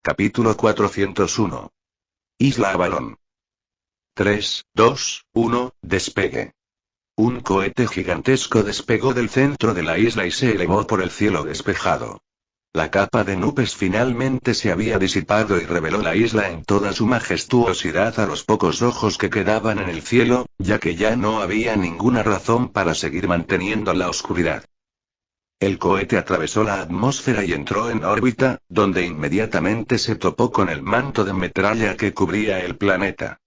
Capítulo 401. Isla Avalon. 3, 2, 1, despegue. Un cohete gigantesco despegó del centro de la isla y se elevó por el cielo despejado. La capa de nubes finalmente se había disipado y reveló la isla en toda su majestuosidad a los pocos ojos que quedaban en el cielo, ya que ya no había ninguna razón para seguir manteniendo la oscuridad. El cohete atravesó la atmósfera y entró en órbita, donde inmediatamente se topó con el manto de metralla que cubría el planeta.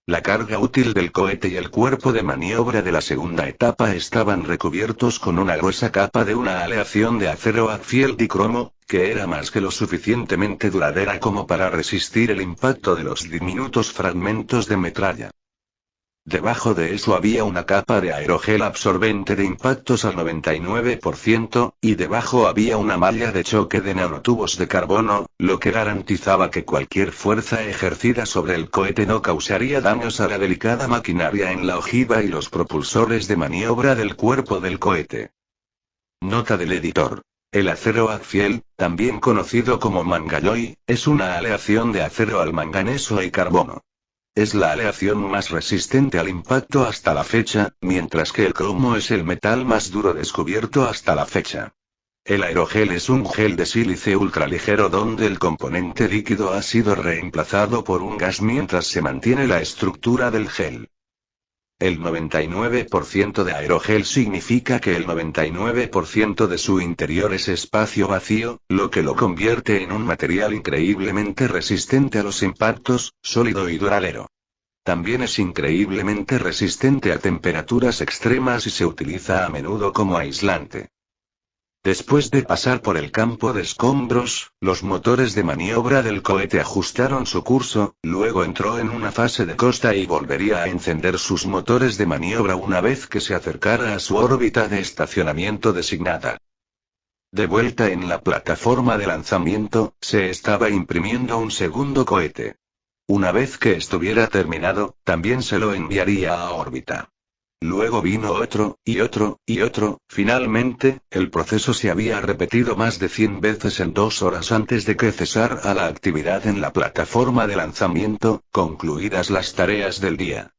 La carga útil del cohete y el cuerpo de maniobra de la segunda etapa estaban recubiertos con una gruesa capa de una aleación de acero axial dicromo, que era más que lo suficientemente duradera como para resistir el impacto de los diminutos fragmentos de metralla. Debajo de eso había una capa de aerogel absorbente de impactos al 99%, y debajo había una malla de choque de nanotubos de carbono, lo que garantizaba que cualquier fuerza ejercida sobre el cohete no causaría daños a la delicada maquinaria en la ojiva y los propulsores de maniobra del cuerpo del cohete. Nota del editor. El acero axial, también conocido como mangalloy, es una aleación de acero al manganeso y carbono. Es la aleación más resistente al impacto hasta la fecha, mientras que el cromo es el metal más duro descubierto hasta la fecha. El aerogel es un gel de sílice ultraligero donde el componente líquido ha sido reemplazado por un gas mientras se mantiene la estructura del gel. El 99% de aerogel significa que el 99% de su interior es espacio vacío, lo que lo convierte en un material increíblemente resistente a los impactos, sólido y duradero. También es increíblemente resistente a temperaturas extremas y se utiliza a menudo como aislante. Después de pasar por el campo de escombros, los motores de maniobra del cohete ajustaron su curso, luego entró en una fase de costa y volvería a encender sus motores de maniobra una vez que se acercara a su órbita de estacionamiento designada. De vuelta en la plataforma de lanzamiento, se estaba imprimiendo un segundo cohete. Una vez que estuviera terminado, también se lo enviaría a órbita. Luego vino otro, y otro, y otro. Finalmente, el proceso se había repetido más de 100 veces en 2 horas antes de que cesara la actividad en la plataforma de lanzamiento, concluidas las tareas del día.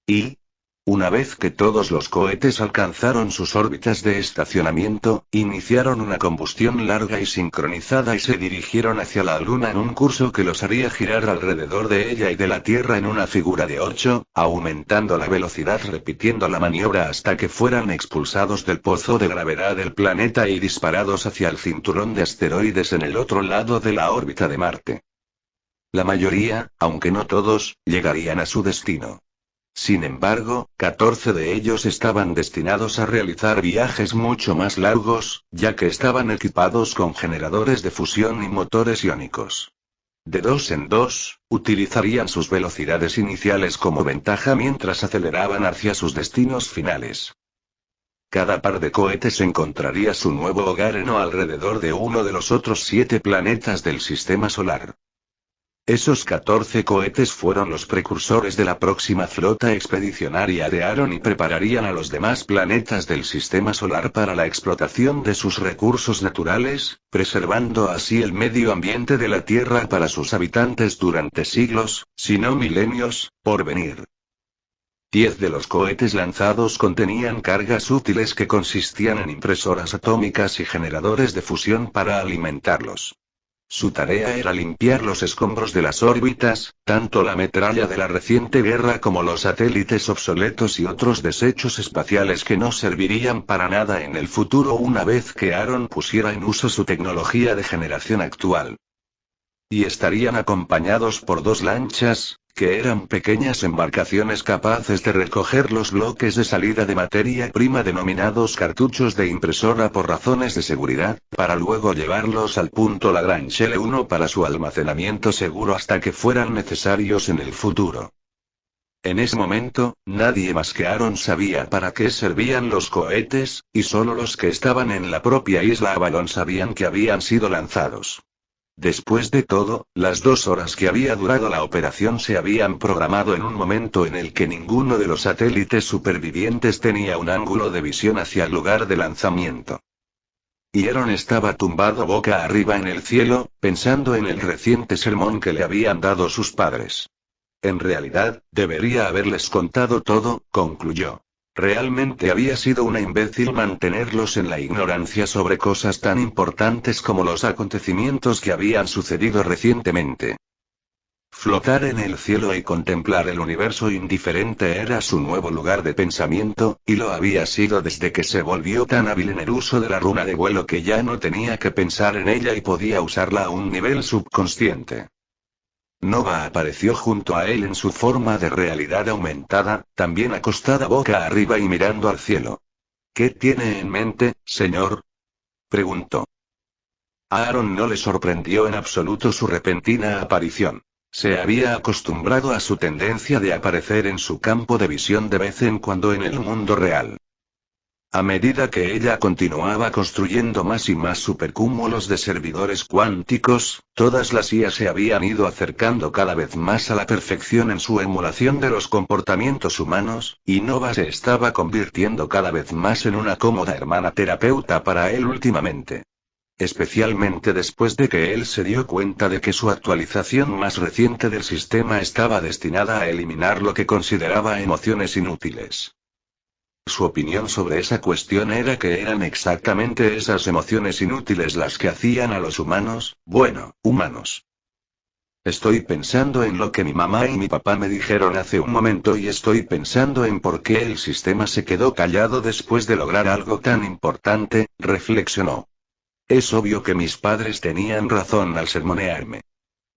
Y, una vez que todos los cohetes alcanzaron sus órbitas de estacionamiento, iniciaron una combustión larga y sincronizada y se dirigieron hacia la Luna en un curso que los haría girar alrededor de ella y de la Tierra en una figura de 8, aumentando la velocidad repitiendo la maniobra hasta que fueran expulsados del pozo de gravedad del planeta y disparados hacia el cinturón de asteroides en el otro lado de la órbita de Marte. La mayoría, aunque no todos, llegarían a su destino. Sin embargo, 14 de ellos estaban destinados a realizar viajes mucho más largos, ya que estaban equipados con generadores de fusión y motores iónicos. De 2 en 2, utilizarían sus velocidades iniciales como ventaja mientras aceleraban hacia sus destinos finales. Cada par de cohetes encontraría su nuevo hogar en o alrededor de uno de los otros 7 planetas del sistema solar. Esos 14 cohetes fueron los precursores de la próxima flota expedicionaria de Aaron y prepararían a los demás planetas del sistema solar para la explotación de sus recursos naturales, preservando así el medio ambiente de la Tierra para sus habitantes durante siglos, si no milenios, por venir. 10 de los cohetes lanzados contenían cargas útiles que consistían en impresoras atómicas y generadores de fusión para alimentarlos. Su tarea era limpiar los escombros de las órbitas, tanto la metralla de la reciente guerra como los satélites obsoletos y otros desechos espaciales que no servirían para nada en el futuro una vez que Aaron pusiera en uso su tecnología de generación actual. Y estarían acompañados por 2 lanchas, que eran pequeñas embarcaciones capaces de recoger los bloques de salida de materia prima denominados cartuchos de impresora por razones de seguridad, para luego llevarlos al punto Lagrange L1 para su almacenamiento seguro hasta que fueran necesarios en el futuro. En ese momento, nadie más que Aaron sabía para qué servían los cohetes, y solo los que estaban en la propia isla Avalon sabían que habían sido lanzados. Después de todo, las 2 horas que había durado la operación se habían programado en un momento en el que ninguno de los satélites supervivientes tenía un ángulo de visión hacia el lugar de lanzamiento. Y Aaron estaba tumbado boca arriba en el cielo, pensando en el reciente sermón que le habían dado sus padres. En realidad, debería haberles contado todo, concluyó. Realmente había sido una imbécil mantenerlos en la ignorancia sobre cosas tan importantes como los acontecimientos que habían sucedido recientemente. Flotar en el cielo y contemplar el universo indiferente era su nuevo lugar de pensamiento, y lo había sido desde que se volvió tan hábil en el uso de la runa de vuelo que ya no tenía que pensar en ella y podía usarla a un nivel subconsciente. Nova apareció junto a él en su forma de realidad aumentada, también acostada boca arriba y mirando al cielo. ¿Qué tiene en mente, señor?, preguntó. A Aaron no le sorprendió en absoluto su repentina aparición. Se había acostumbrado a su tendencia de aparecer en su campo de visión de vez en cuando en el mundo real. A medida que ella continuaba construyendo más y más supercúmulos de servidores cuánticos, todas las IA se habían ido acercando cada vez más a la perfección en su emulación de los comportamientos humanos, y Nova se estaba convirtiendo cada vez más en una cómoda hermana terapeuta para él últimamente. Especialmente después de que él se dio cuenta de que su actualización más reciente del sistema estaba destinada a eliminar lo que consideraba emociones inútiles. Su opinión sobre esa cuestión era que eran exactamente esas emociones inútiles las que hacían a los humanos, bueno, humanos. Estoy pensando en lo que mi mamá y mi papá me dijeron hace un momento y estoy pensando en por qué el sistema se quedó callado después de lograr algo tan importante, reflexionó. Es obvio que mis padres tenían razón al sermonearme.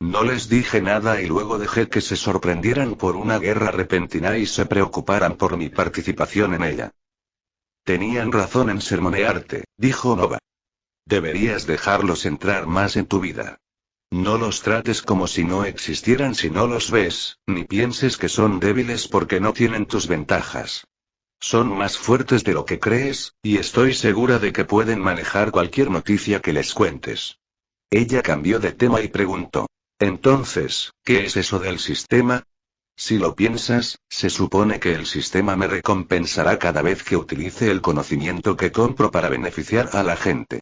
No les dije nada y luego dejé que se sorprendieran por una guerra repentina y se preocuparan por mi participación en ella. Tenían razón en sermonearte, dijo Nova. Deberías dejarlos entrar más en tu vida. No los trates como si no existieran si no los ves, ni pienses que son débiles porque no tienen tus ventajas. Son más fuertes de lo que crees, y estoy segura de que pueden manejar cualquier noticia que les cuentes. Ella cambió de tema y preguntó. Entonces, ¿qué es eso del sistema? Si lo piensas, se supone que el sistema me recompensará cada vez que utilice el conocimiento que compro para beneficiar a la gente.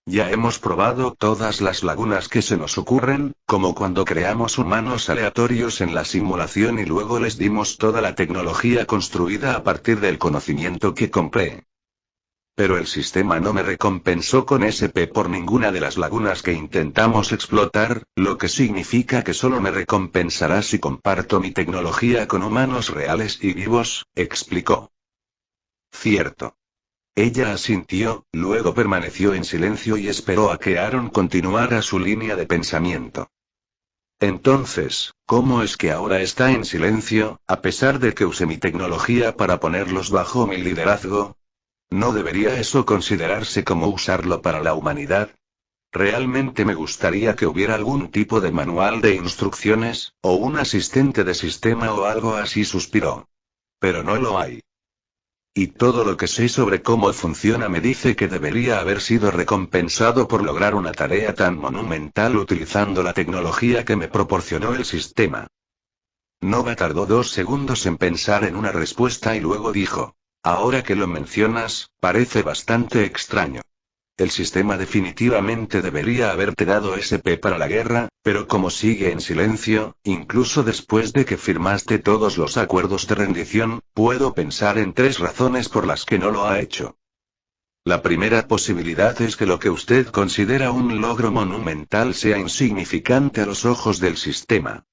Ya hemos probado todas las lagunas que se nos ocurren, como cuando creamos humanos aleatorios en la simulación y luego les dimos toda la tecnología construida a partir del conocimiento que compré. Pero el sistema no me recompensó con SP por ninguna de las lagunas que intentamos explotar, lo que significa que solo me recompensará si comparto mi tecnología con humanos reales y vivos, explicó. Cierto. Ella asintió, luego permaneció en silencio y esperó a que Aaron continuara su línea de pensamiento. Entonces, ¿cómo es que ahora está en silencio, a pesar de que use mi tecnología para ponerlos bajo mi liderazgo? ¿No debería eso considerarse como usarlo para la humanidad? Realmente me gustaría que hubiera algún tipo de manual de instrucciones, o un asistente de sistema o algo así, suspiró. Pero no lo hay. Y todo lo que sé sobre cómo funciona me dice que debería haber sido recompensado por lograr una tarea tan monumental utilizando la tecnología que me proporcionó el sistema. Nova tardó 2 segundos en pensar en una respuesta y luego dijo. Ahora que lo mencionas, parece bastante extraño. El sistema definitivamente debería haberte dado SP para la guerra, pero como sigue en silencio, incluso después de que firmaste todos los acuerdos de rendición, puedo pensar en 3 razones por las que no lo ha hecho. La primera posibilidad es que lo que usted considera un logro monumental sea insignificante a los ojos del sistema.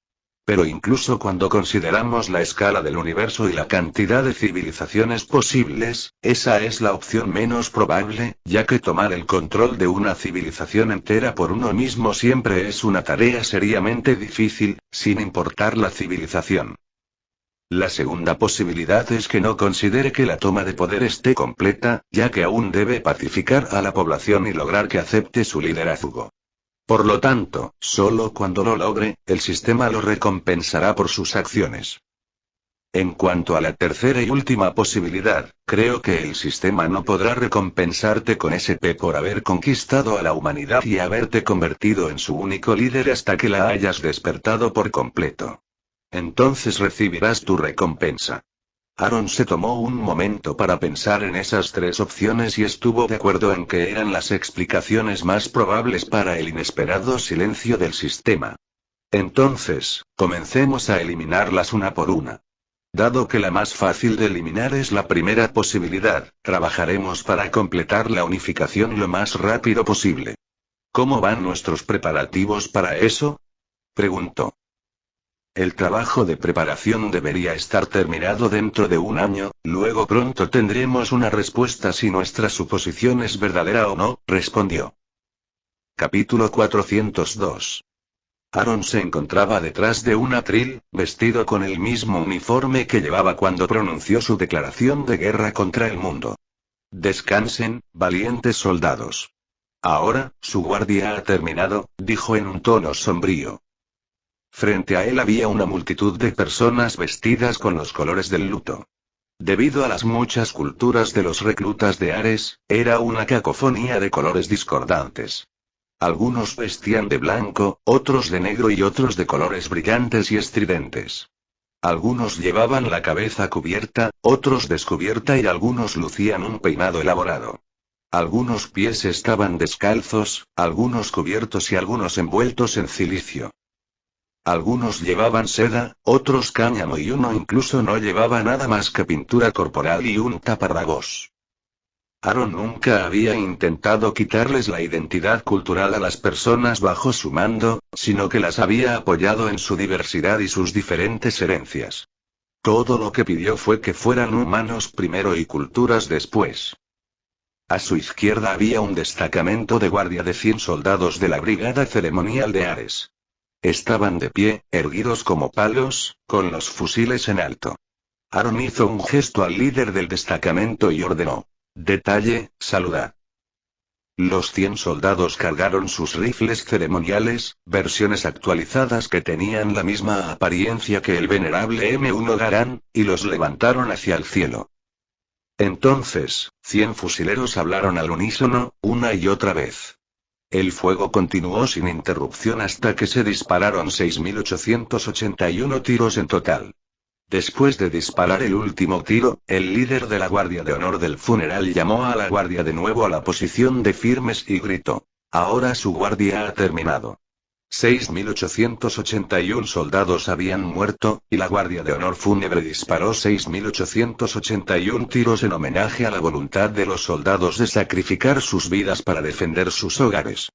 Pero incluso cuando consideramos la escala del universo y la cantidad de civilizaciones posibles, esa es la opción menos probable, ya que tomar el control de una civilización entera por uno mismo siempre es una tarea seriamente difícil, sin importar la civilización. La segunda posibilidad es que no considere que la toma de poder esté completa, ya que aún debe pacificar a la población y lograr que acepte su liderazgo. Por lo tanto, solo cuando lo logre, el sistema lo recompensará por sus acciones. En cuanto a la tercera y última posibilidad, creo que el sistema no podrá recompensarte con SP por haber conquistado a la humanidad y haberte convertido en su único líder hasta que la hayas despertado por completo. Entonces recibirás tu recompensa. Aaron se tomó un momento para pensar en esas tres opciones y estuvo de acuerdo en que eran las explicaciones más probables para el inesperado silencio del sistema. Entonces, comencemos a eliminarlas una por una. Dado que la más fácil de eliminar es la primera posibilidad, trabajaremos para completar la unificación lo más rápido posible. ¿Cómo van nuestros preparativos para eso?, preguntó. El trabajo de preparación debería estar terminado dentro de un año, luego pronto tendremos una respuesta si nuestra suposición es verdadera o no, respondió. Capítulo 402. Aaron se encontraba detrás de un atril, vestido con el mismo uniforme que llevaba cuando pronunció su declaración de guerra contra el mundo. Descansen, valientes soldados. Ahora, su guardia ha terminado, dijo en un tono sombrío. Frente a él había una multitud de personas vestidas con los colores del luto. Debido a las muchas culturas de los reclutas de Ares, era una cacofonía de colores discordantes. Algunos vestían de blanco, otros de negro y otros de colores brillantes y estridentes. Algunos llevaban la cabeza cubierta, otros descubierta y algunos lucían un peinado elaborado. Algunos pies estaban descalzos, algunos cubiertos y algunos envueltos en cilicio. Algunos llevaban seda, otros cáñamo y uno incluso no llevaba nada más que pintura corporal y un taparrabos. Aaron nunca había intentado quitarles la identidad cultural a las personas bajo su mando, sino que las había apoyado en su diversidad y sus diferentes herencias. Todo lo que pidió fue que fueran humanos primero y culturas después. A su izquierda había un destacamento de guardia de 100 soldados de la Brigada Ceremonial de Ares. Estaban de pie, erguidos como palos, con los fusiles en alto. Aaron hizo un gesto al líder del destacamento y ordenó: «Detalle, saluda». Los 100 soldados cargaron sus rifles ceremoniales, versiones actualizadas que tenían la misma apariencia que el venerable M1 Garand, y los levantaron hacia el cielo. Entonces, 100 fusileros hablaron al unísono, una y otra vez. El fuego continuó sin interrupción hasta que se dispararon 6.881 tiros en total. Después de disparar el último tiro, el líder de la Guardia de Honor del funeral llamó a la guardia de nuevo a la posición de firmes y gritó: «Ahora su guardia ha terminado». 6.881 soldados habían muerto, y la Guardia de Honor fúnebre disparó 6.881 tiros en homenaje a la voluntad de los soldados de sacrificar sus vidas para defender sus hogares.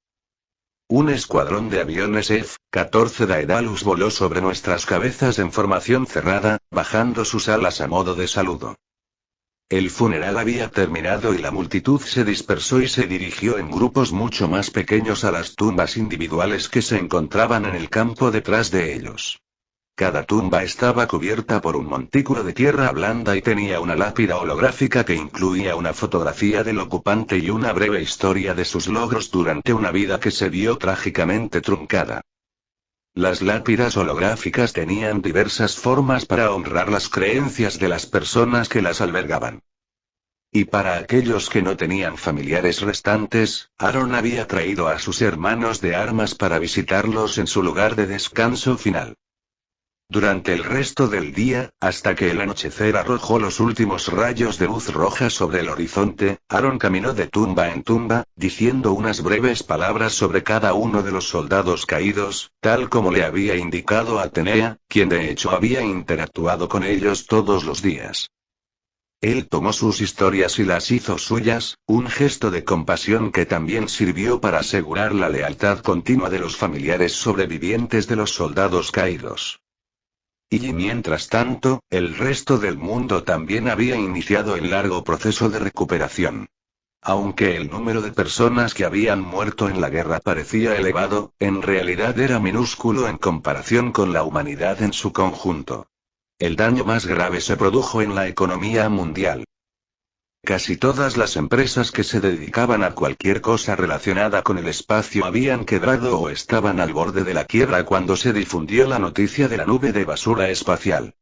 Un escuadrón de aviones F-14 Daedalus voló sobre nuestras cabezas en formación cerrada, bajando sus alas a modo de saludo. El funeral había terminado y la multitud se dispersó y se dirigió en grupos mucho más pequeños a las tumbas individuales que se encontraban en el campo detrás de ellos. Cada tumba estaba cubierta por un montículo de tierra blanda y tenía una lápida holográfica que incluía una fotografía del ocupante y una breve historia de sus logros durante una vida que se vio trágicamente truncada. Las lápidas holográficas tenían diversas formas para honrar las creencias de las personas que las albergaban. Y para aquellos que no tenían familiares restantes, Aaron había traído a sus hermanos de armas para visitarlos en su lugar de descanso final. Durante el resto del día, hasta que el anochecer arrojó los últimos rayos de luz roja sobre el horizonte, Aaron caminó de tumba en tumba, diciendo unas breves palabras sobre cada uno de los soldados caídos, tal como le había indicado Atenea, quien de hecho había interactuado con ellos todos los días. Él tomó sus historias y las hizo suyas, un gesto de compasión que también sirvió para asegurar la lealtad continua de los familiares sobrevivientes de los soldados caídos. Y mientras tanto, el resto del mundo también había iniciado el largo proceso de recuperación. Aunque el número de personas que habían muerto en la guerra parecía elevado, en realidad era minúsculo en comparación con la humanidad en su conjunto. El daño más grave se produjo en la economía mundial. Casi todas las empresas que se dedicaban a cualquier cosa relacionada con el espacio habían quebrado o estaban al borde de la quiebra cuando se difundió la noticia de la nube de basura espacial.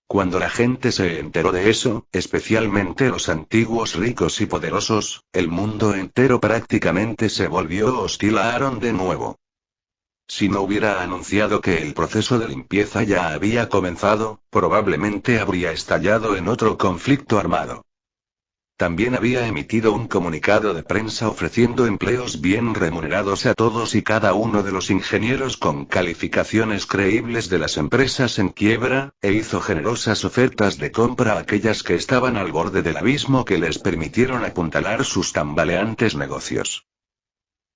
Cuando la gente se enteró de eso, especialmente los antiguos ricos y poderosos, el mundo entero prácticamente se volvió hostil a Aaron de nuevo. Si no hubiera anunciado que el proceso de limpieza ya había comenzado, probablemente habría estallado en otro conflicto armado. También había emitido un comunicado de prensa ofreciendo empleos bien remunerados a todos y cada uno de los ingenieros con calificaciones creíbles de las empresas en quiebra, e hizo generosas ofertas de compra a aquellas que estaban al borde del abismo que les permitieron apuntalar sus tambaleantes negocios.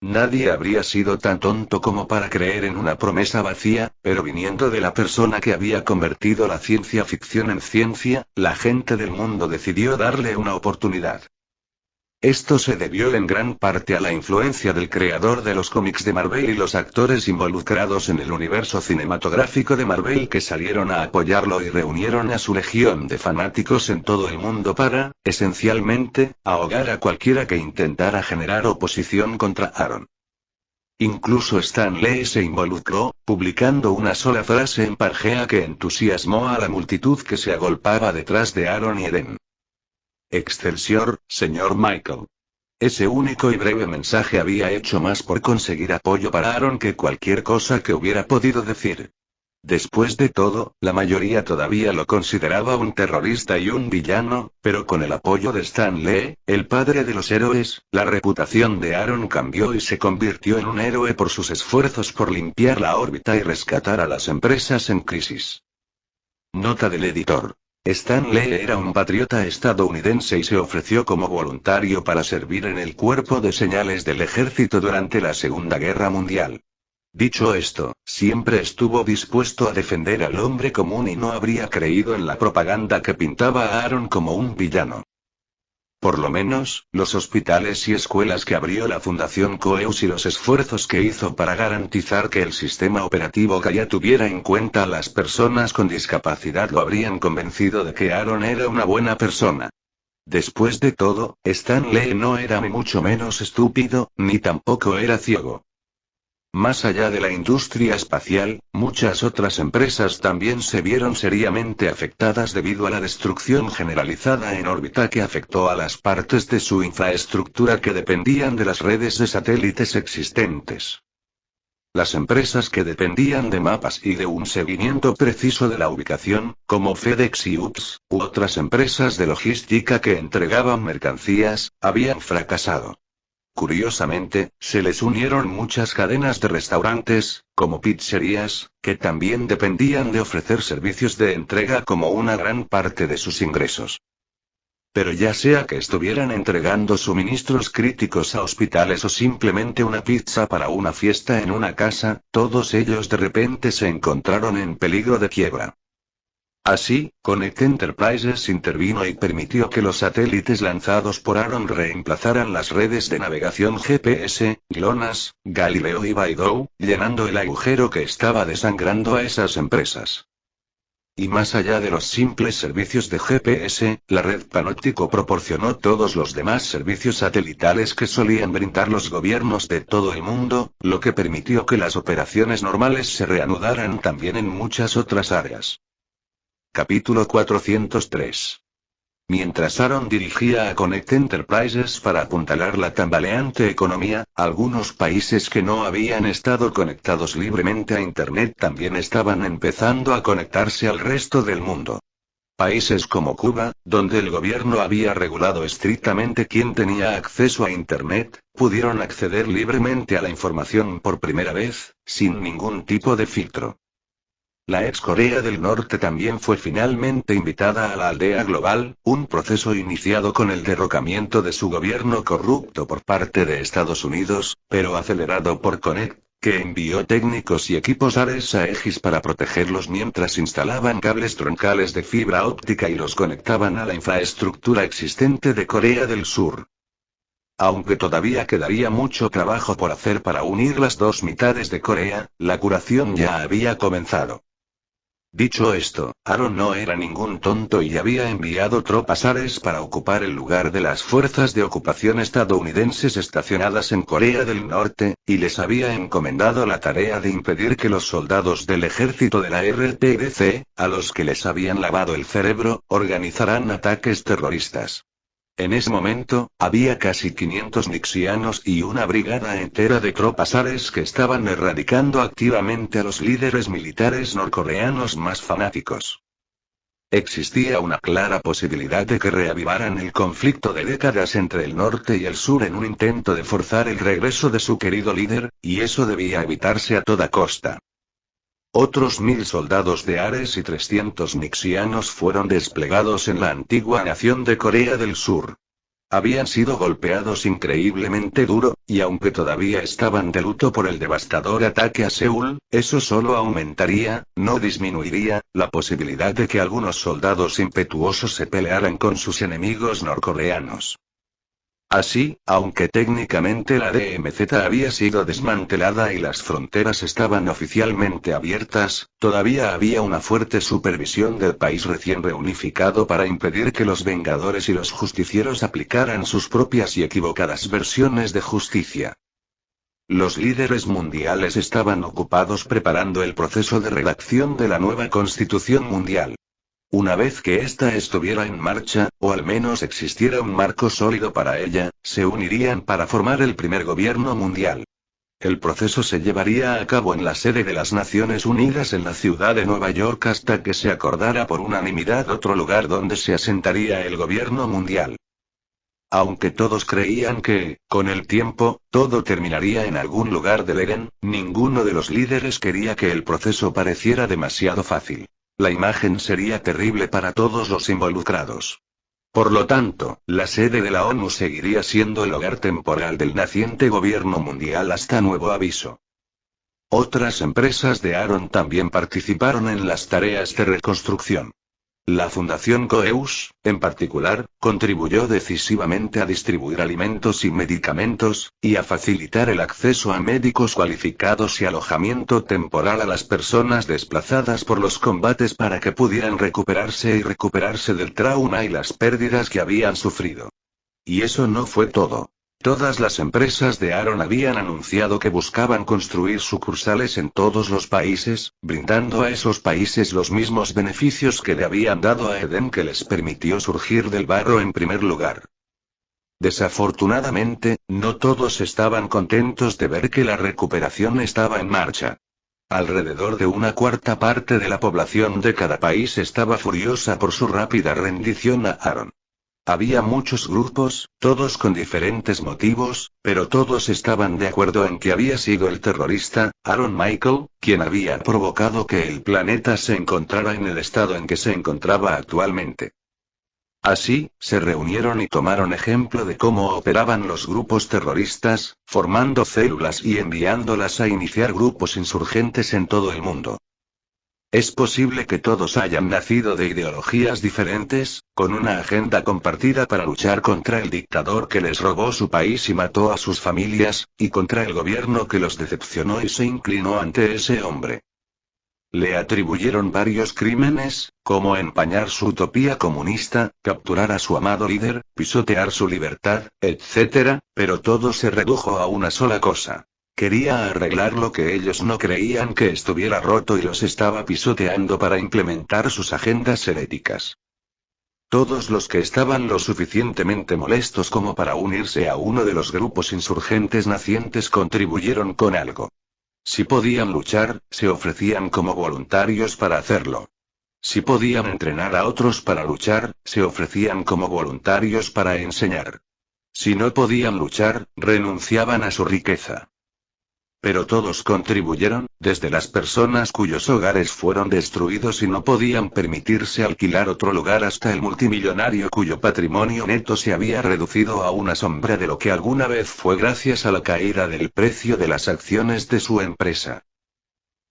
Nadie habría sido tan tonto como para creer en una promesa vacía, pero viniendo de la persona que había convertido la ciencia ficción en ciencia, la gente del mundo decidió darle una oportunidad. Esto se debió en gran parte a la influencia del creador de los cómics de Marvel y los actores involucrados en el universo cinematográfico de Marvel que salieron a apoyarlo y reunieron a su legión de fanáticos en todo el mundo para, esencialmente, ahogar a cualquiera que intentara generar oposición contra Aaron. Incluso Stan Lee se involucró, publicando una sola frase en Pangea que entusiasmó a la multitud que se agolpaba detrás de Aaron y Eden. Excelsior, señor Michael. Ese único y breve mensaje había hecho más por conseguir apoyo para Aaron que cualquier cosa que hubiera podido decir. Después de todo, la mayoría todavía lo consideraba un terrorista y un villano, pero con el apoyo de Stan Lee, el padre de los héroes, la reputación de Aaron cambió y se convirtió en un héroe por sus esfuerzos por limpiar la órbita y rescatar a las empresas en crisis. Nota del editor. Stan Lee era un patriota estadounidense y se ofreció como voluntario para servir en el cuerpo de señales del ejército durante la Segunda Guerra Mundial. Dicho esto, siempre estuvo dispuesto a defender al hombre común y no habría creído en la propaganda que pintaba a Aaron como un villano. Por lo menos, los hospitales y escuelas que abrió la Fundación Coeus y los esfuerzos que hizo para garantizar que el sistema operativo Gaia tuviera en cuenta a las personas con discapacidad lo habrían convencido de que Aaron era una buena persona. Después de todo, Stan Lee no era ni mucho menos estúpido, ni tampoco era ciego. Más allá de la industria espacial, muchas otras empresas también se vieron seriamente afectadas debido a la destrucción generalizada en órbita que afectó a las partes de su infraestructura que dependían de las redes de satélites existentes. Las empresas que dependían de mapas y de un seguimiento preciso de la ubicación, como FedEx y UPS, u otras empresas de logística que entregaban mercancías, habían fracasado. Curiosamente, se les unieron muchas cadenas de restaurantes, como pizzerías, que también dependían de ofrecer servicios de entrega como una gran parte de sus ingresos. Pero ya sea que estuvieran entregando suministros críticos a hospitales o simplemente una pizza para una fiesta en una casa, todos ellos de repente se encontraron en peligro de quiebra. Así, Connect Enterprises intervino y permitió que los satélites lanzados por Aaron reemplazaran las redes de navegación GPS, GLONASS, Galileo y Beidou, llenando el agujero que estaba desangrando a esas empresas. Y más allá de los simples servicios de GPS, la red Panóptico proporcionó todos los demás servicios satelitales que solían brindar los gobiernos de todo el mundo, lo que permitió que las operaciones normales se reanudaran también en muchas otras áreas. Capítulo 403. Mientras Aaron dirigía a Connect Enterprises para apuntalar la tambaleante economía, algunos países que no habían estado conectados libremente a Internet también estaban empezando a conectarse al resto del mundo. Países como Cuba, donde el gobierno había regulado estrictamente quién tenía acceso a Internet, pudieron acceder libremente a la información por primera vez, sin ningún tipo de filtro. La ex Corea del Norte también fue finalmente invitada a la aldea global, un proceso iniciado con el derrocamiento de su gobierno corrupto por parte de Estados Unidos, pero acelerado por Connect, que envió técnicos y equipos Ares a Aegis para protegerlos mientras instalaban cables troncales de fibra óptica y los conectaban a la infraestructura existente de Corea del Sur. Aunque todavía quedaría mucho trabajo por hacer para unir las dos mitades de Corea, la curación ya había comenzado. Dicho esto, Aaron no era ningún tonto y había enviado tropas Ares para ocupar el lugar de las fuerzas de ocupación estadounidenses estacionadas en Corea del Norte, y les había encomendado la tarea de impedir que los soldados del ejército de la RPDC, a los que les habían lavado el cerebro, organizaran ataques terroristas. En ese momento, había casi 500 nixianos y una brigada entera de tropas ares que estaban erradicando activamente a los líderes militares norcoreanos más fanáticos. Existía una clara posibilidad de que reavivaran el conflicto de décadas entre el norte y el sur en un intento de forzar el regreso de su querido líder, y eso debía evitarse a toda costa. Otros 1000 soldados de Ares y 300 nixianos fueron desplegados en la antigua nación de Corea del Sur. Habían sido golpeados increíblemente duro, y aunque todavía estaban de luto por el devastador ataque a Seúl, eso solo aumentaría, no disminuiría, la posibilidad de que algunos soldados impetuosos se pelearan con sus enemigos norcoreanos. Así, aunque técnicamente la DMZ había sido desmantelada y las fronteras estaban oficialmente abiertas, todavía había una fuerte supervisión del país recién reunificado para impedir que los Vengadores y los Justicieros aplicaran sus propias y equivocadas versiones de justicia. Los líderes mundiales estaban ocupados preparando el proceso de redacción de la nueva Constitución Mundial. Una vez que ésta estuviera en marcha, o al menos existiera un marco sólido para ella, se unirían para formar el primer gobierno mundial. El proceso se llevaría a cabo en la sede de las Naciones Unidas en la ciudad de Nueva York hasta que se acordara por unanimidad otro lugar donde se asentaría el gobierno mundial. Aunque todos creían que, con el tiempo, todo terminaría en algún lugar del Edén, ninguno de los líderes quería que el proceso pareciera demasiado fácil. La imagen sería terrible para todos los involucrados. Por lo tanto, la sede de la ONU seguiría siendo el hogar temporal del naciente gobierno mundial hasta nuevo aviso. Otras empresas de Aaron también participaron en las tareas de reconstrucción. La Fundación Coeus, en particular, contribuyó decisivamente a distribuir alimentos y medicamentos, y a facilitar el acceso a médicos cualificados y alojamiento temporal a las personas desplazadas por los combates para que pudieran recuperarse del trauma y las pérdidas que habían sufrido. Y eso no fue todo. Todas las empresas de Aaron habían anunciado que buscaban construir sucursales en todos los países, brindando a esos países los mismos beneficios que le habían dado a Eden, que les permitió surgir del barro en primer lugar. Desafortunadamente, no todos estaban contentos de ver que la recuperación estaba en marcha. Alrededor de una cuarta parte de la población de cada país estaba furiosa por su rápida rendición a Aaron. Había muchos grupos, todos con diferentes motivos, pero todos estaban de acuerdo en que había sido el terrorista, Aaron Michael, quien había provocado que el planeta se encontrara en el estado en que se encontraba actualmente. Así, se reunieron y tomaron ejemplo de cómo operaban los grupos terroristas, formando células y enviándolas a iniciar grupos insurgentes en todo el mundo. Es posible que todos hayan nacido de ideologías diferentes, con una agenda compartida para luchar contra el dictador que les robó su país y mató a sus familias, y contra el gobierno que los decepcionó y se inclinó ante ese hombre. Le atribuyeron varios crímenes, como empañar su utopía comunista, capturar a su amado líder, pisotear su libertad, etc., pero todo se redujo a una sola cosa. Quería arreglar lo que ellos no creían que estuviera roto y los estaba pisoteando para implementar sus agendas heréticas. Todos los que estaban lo suficientemente molestos como para unirse a uno de los grupos insurgentes nacientes contribuyeron con algo. Si podían luchar, se ofrecían como voluntarios para hacerlo. Si podían entrenar a otros para luchar, se ofrecían como voluntarios para enseñar. Si no podían luchar, renunciaban a su riqueza. Pero todos contribuyeron, desde las personas cuyos hogares fueron destruidos y no podían permitirse alquilar otro lugar hasta el multimillonario cuyo patrimonio neto se había reducido a una sombra de lo que alguna vez fue gracias a la caída del precio de las acciones de su empresa.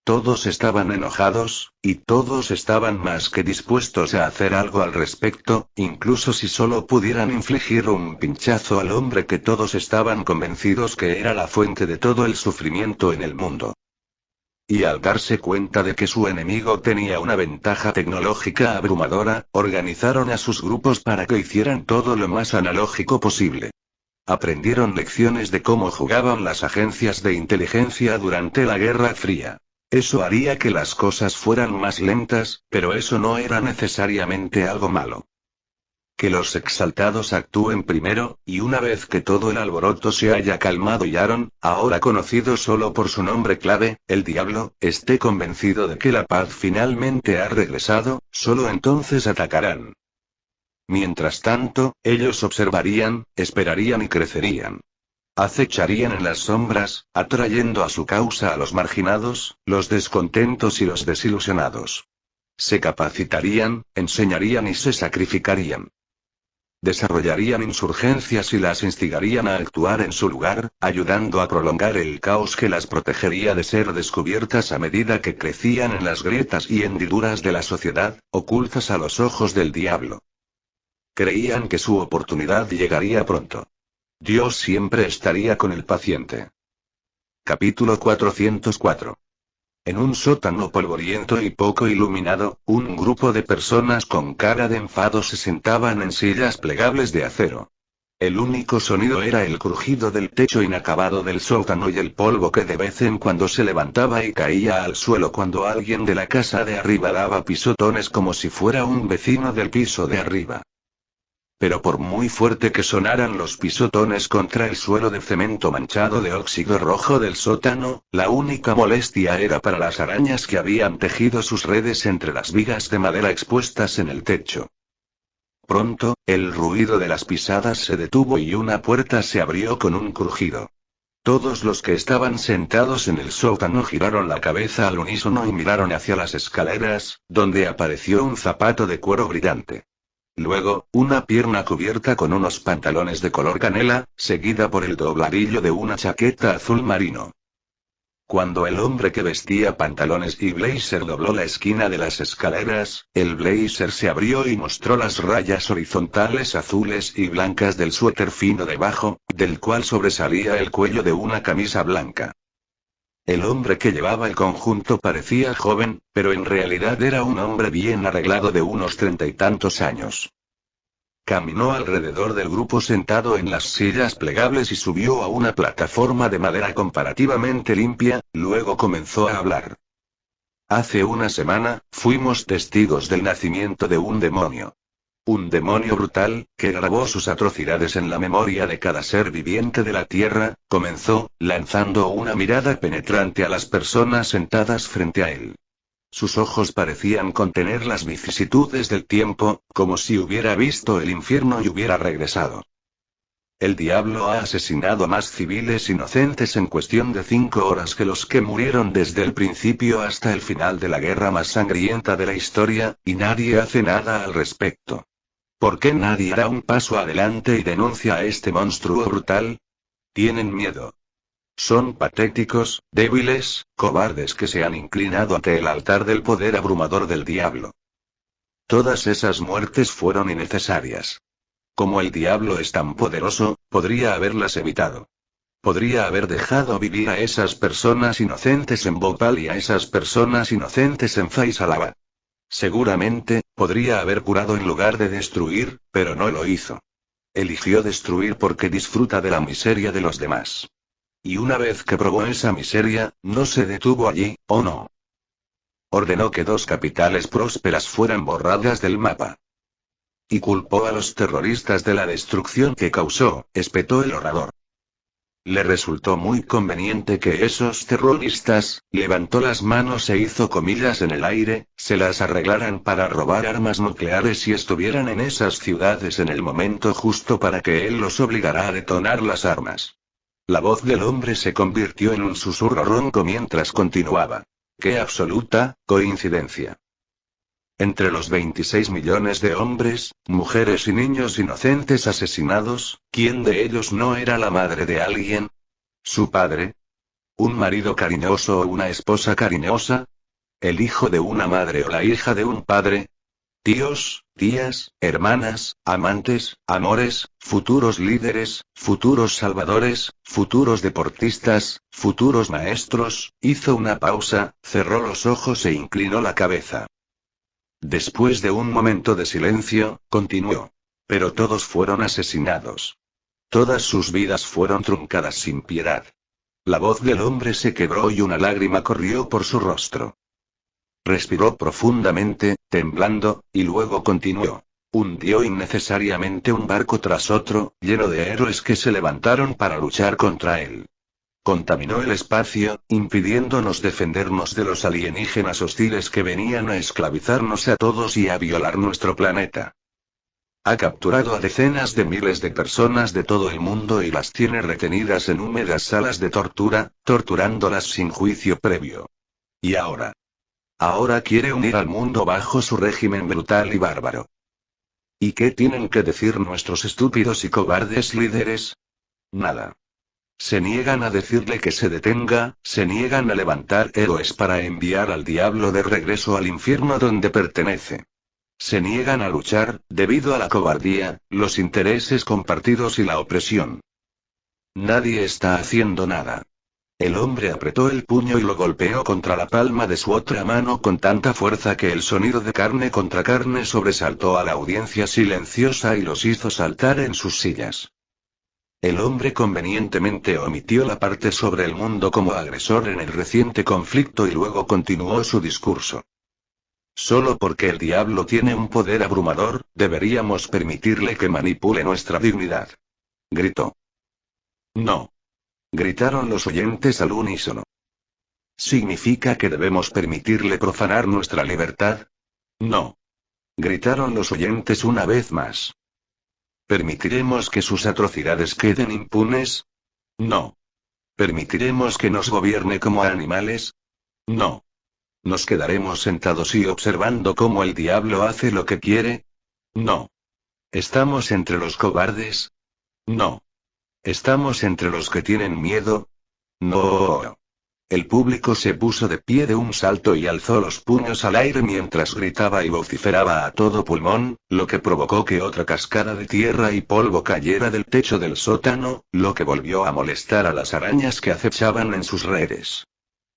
Todos estaban enojados, y todos estaban más que dispuestos a hacer algo al respecto, incluso si solo pudieran infligir un pinchazo al hombre que todos estaban convencidos que era la fuente de todo el sufrimiento en el mundo. Y al darse cuenta de que su enemigo tenía una ventaja tecnológica abrumadora, organizaron a sus grupos para que hicieran todo lo más analógico posible. Aprendieron lecciones de cómo jugaban las agencias de inteligencia durante la Guerra Fría. Eso haría que las cosas fueran más lentas, pero eso no era necesariamente algo malo. Que los exaltados actúen primero, y una vez que todo el alboroto se haya calmado y Aaron, ahora conocido solo por su nombre clave, el diablo, esté convencido de que la paz finalmente ha regresado, solo entonces atacarán. Mientras tanto, ellos observarían, esperarían y crecerían. Acecharían en las sombras, atrayendo a su causa a los marginados, los descontentos y los desilusionados. Se capacitarían, enseñarían y se sacrificarían. Desarrollarían insurgencias y las instigarían a actuar en su lugar, ayudando a prolongar el caos que las protegería de ser descubiertas a medida que crecían en las grietas y hendiduras de la sociedad, ocultas a los ojos del diablo. Creían que su oportunidad llegaría pronto. Dios siempre estaría con el paciente. Capítulo 404. En un sótano polvoriento y poco iluminado, un grupo de personas con cara de enfado se sentaban en sillas plegables de acero. El único sonido era el crujido del techo inacabado del sótano y el polvo que de vez en cuando se levantaba y caía al suelo cuando alguien de la casa de arriba daba pisotones como si fuera un vecino del piso de arriba. Pero por muy fuerte que sonaran los pisotones contra el suelo de cemento manchado de óxido rojo del sótano, la única molestia era para las arañas que habían tejido sus redes entre las vigas de madera expuestas en el techo. Pronto, el ruido de las pisadas se detuvo y una puerta se abrió con un crujido. Todos los que estaban sentados en el sótano giraron la cabeza al unísono y miraron hacia las escaleras, donde apareció un zapato de cuero brillante. Luego, una pierna cubierta con unos pantalones de color canela, seguida por el dobladillo de una chaqueta azul marino. Cuando el hombre que vestía pantalones y blazer dobló la esquina de las escaleras, el blazer se abrió y mostró las rayas horizontales azules y blancas del suéter fino debajo, del cual sobresalía el cuello de una camisa blanca. El hombre que llevaba el conjunto parecía joven, pero en realidad era un hombre bien arreglado de unos 30 y tantos años. Caminó alrededor del grupo sentado en las sillas plegables y subió a una plataforma de madera comparativamente limpia, luego comenzó a hablar. Hace una semana, fuimos testigos del nacimiento de un demonio. Un demonio brutal, que grabó sus atrocidades en la memoria de cada ser viviente de la tierra, comenzó, lanzando una mirada penetrante a las personas sentadas frente a él. Sus ojos parecían contener las vicisitudes del tiempo, como si hubiera visto el infierno y hubiera regresado. El diablo ha asesinado a más civiles inocentes en cuestión de 5 horas que los que murieron desde el principio hasta el final de la guerra más sangrienta de la historia, y nadie hace nada al respecto. ¿Por qué nadie da un paso adelante y denuncia a este monstruo brutal? Tienen miedo. Son patéticos, débiles, cobardes que se han inclinado ante el altar del poder abrumador del diablo. Todas esas muertes fueron innecesarias. Como el diablo es tan poderoso, podría haberlas evitado. Podría haber dejado vivir a esas personas inocentes en Bhopal y a esas personas inocentes en Faisalabad. Seguramente, podría haber curado en lugar de destruir, pero no lo hizo. Eligió destruir porque disfruta de la miseria de los demás. Y una vez que probó esa miseria, no se detuvo allí, ¿o no? Ordenó que 2 capitales prósperas fueran borradas del mapa. Y culpó a los terroristas de la destrucción que causó, espetó el orador. Le resultó muy conveniente que esos terroristas, levantó las manos e hizo comillas en el aire, se las arreglaran para robar armas nucleares y estuvieran en esas ciudades en el momento justo para que él los obligara a detonar las armas. La voz del hombre se convirtió en un susurro ronco mientras continuaba. ¡Qué absoluta coincidencia! Entre los 26 millones de hombres, mujeres y niños inocentes asesinados, ¿quién de ellos no era la madre de alguien? ¿Su padre? ¿Un marido cariñoso o una esposa cariñosa? ¿El hijo de una madre o la hija de un padre? Tíos, tías, hermanas, amantes, amores, futuros líderes, futuros salvadores, futuros deportistas, futuros maestros. Hizo una pausa, cerró los ojos e inclinó la cabeza. Después de un momento de silencio, continuó. Pero todos fueron asesinados. Todas sus vidas fueron truncadas sin piedad. La voz del hombre se quebró y una lágrima corrió por su rostro. Respiró profundamente, temblando, y luego continuó. Hundió innecesariamente un barco tras otro, lleno de héroes que se levantaron para luchar contra él. Contaminó el espacio, impidiéndonos defendernos de los alienígenas hostiles que venían a esclavizarnos a todos y a violar nuestro planeta. Ha capturado a decenas de miles de personas de todo el mundo y las tiene retenidas en húmedas salas de tortura, torturándolas sin juicio previo. Y ahora quiere unir al mundo bajo su régimen brutal y bárbaro. ¿Y qué tienen que decir nuestros estúpidos y cobardes líderes? Nada. Se niegan a decirle que se detenga, se niegan a levantar héroes para enviar al diablo de regreso al infierno donde pertenece. Se niegan a luchar, debido a la cobardía, los intereses compartidos y la opresión. Nadie está haciendo nada. El hombre apretó el puño y lo golpeó contra la palma de su otra mano con tanta fuerza que el sonido de carne contra carne sobresaltó a la audiencia silenciosa y los hizo saltar en sus sillas. El hombre convenientemente omitió la parte sobre el mundo como agresor en el reciente conflicto y luego continuó su discurso. Solo porque el diablo tiene un poder abrumador, deberíamos permitirle que manipule nuestra dignidad. Gritó. No. Gritaron los oyentes al unísono. ¿Significa que debemos permitirle profanar nuestra libertad? No. Gritaron los oyentes una vez más. ¿Permitiremos que sus atrocidades queden impunes? No. ¿Permitiremos que nos gobierne como a animales? No. ¿Nos quedaremos sentados y observando cómo el diablo hace lo que quiere? No. ¿Estamos entre los cobardes? No. ¿Estamos entre los que tienen miedo? No. El público se puso de pie de un salto y alzó los puños al aire mientras gritaba y vociferaba a todo pulmón, lo que provocó que otra cascada de tierra y polvo cayera del techo del sótano, lo que volvió a molestar a las arañas que acechaban en sus redes.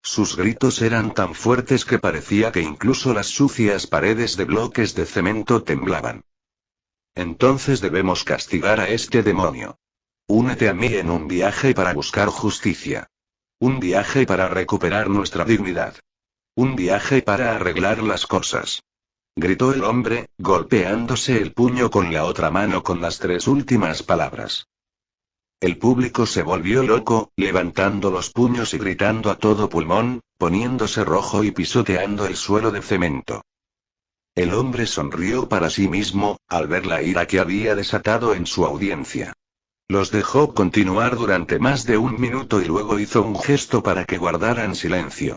Sus gritos eran tan fuertes que parecía que incluso las sucias paredes de bloques de cemento temblaban. Entonces debemos castigar a este demonio. Únete a mí en un viaje para buscar justicia. Un viaje para recuperar nuestra dignidad. Un viaje para arreglar las cosas. Gritó el hombre, golpeándose el puño con la otra mano con las tres últimas palabras. El público se volvió loco, levantando los puños y gritando a todo pulmón, poniéndose rojo y pisoteando el suelo de cemento. El hombre sonrió para sí mismo, al ver la ira que había desatado en su audiencia. Los dejó continuar durante más de un minuto y luego hizo un gesto para que guardaran silencio.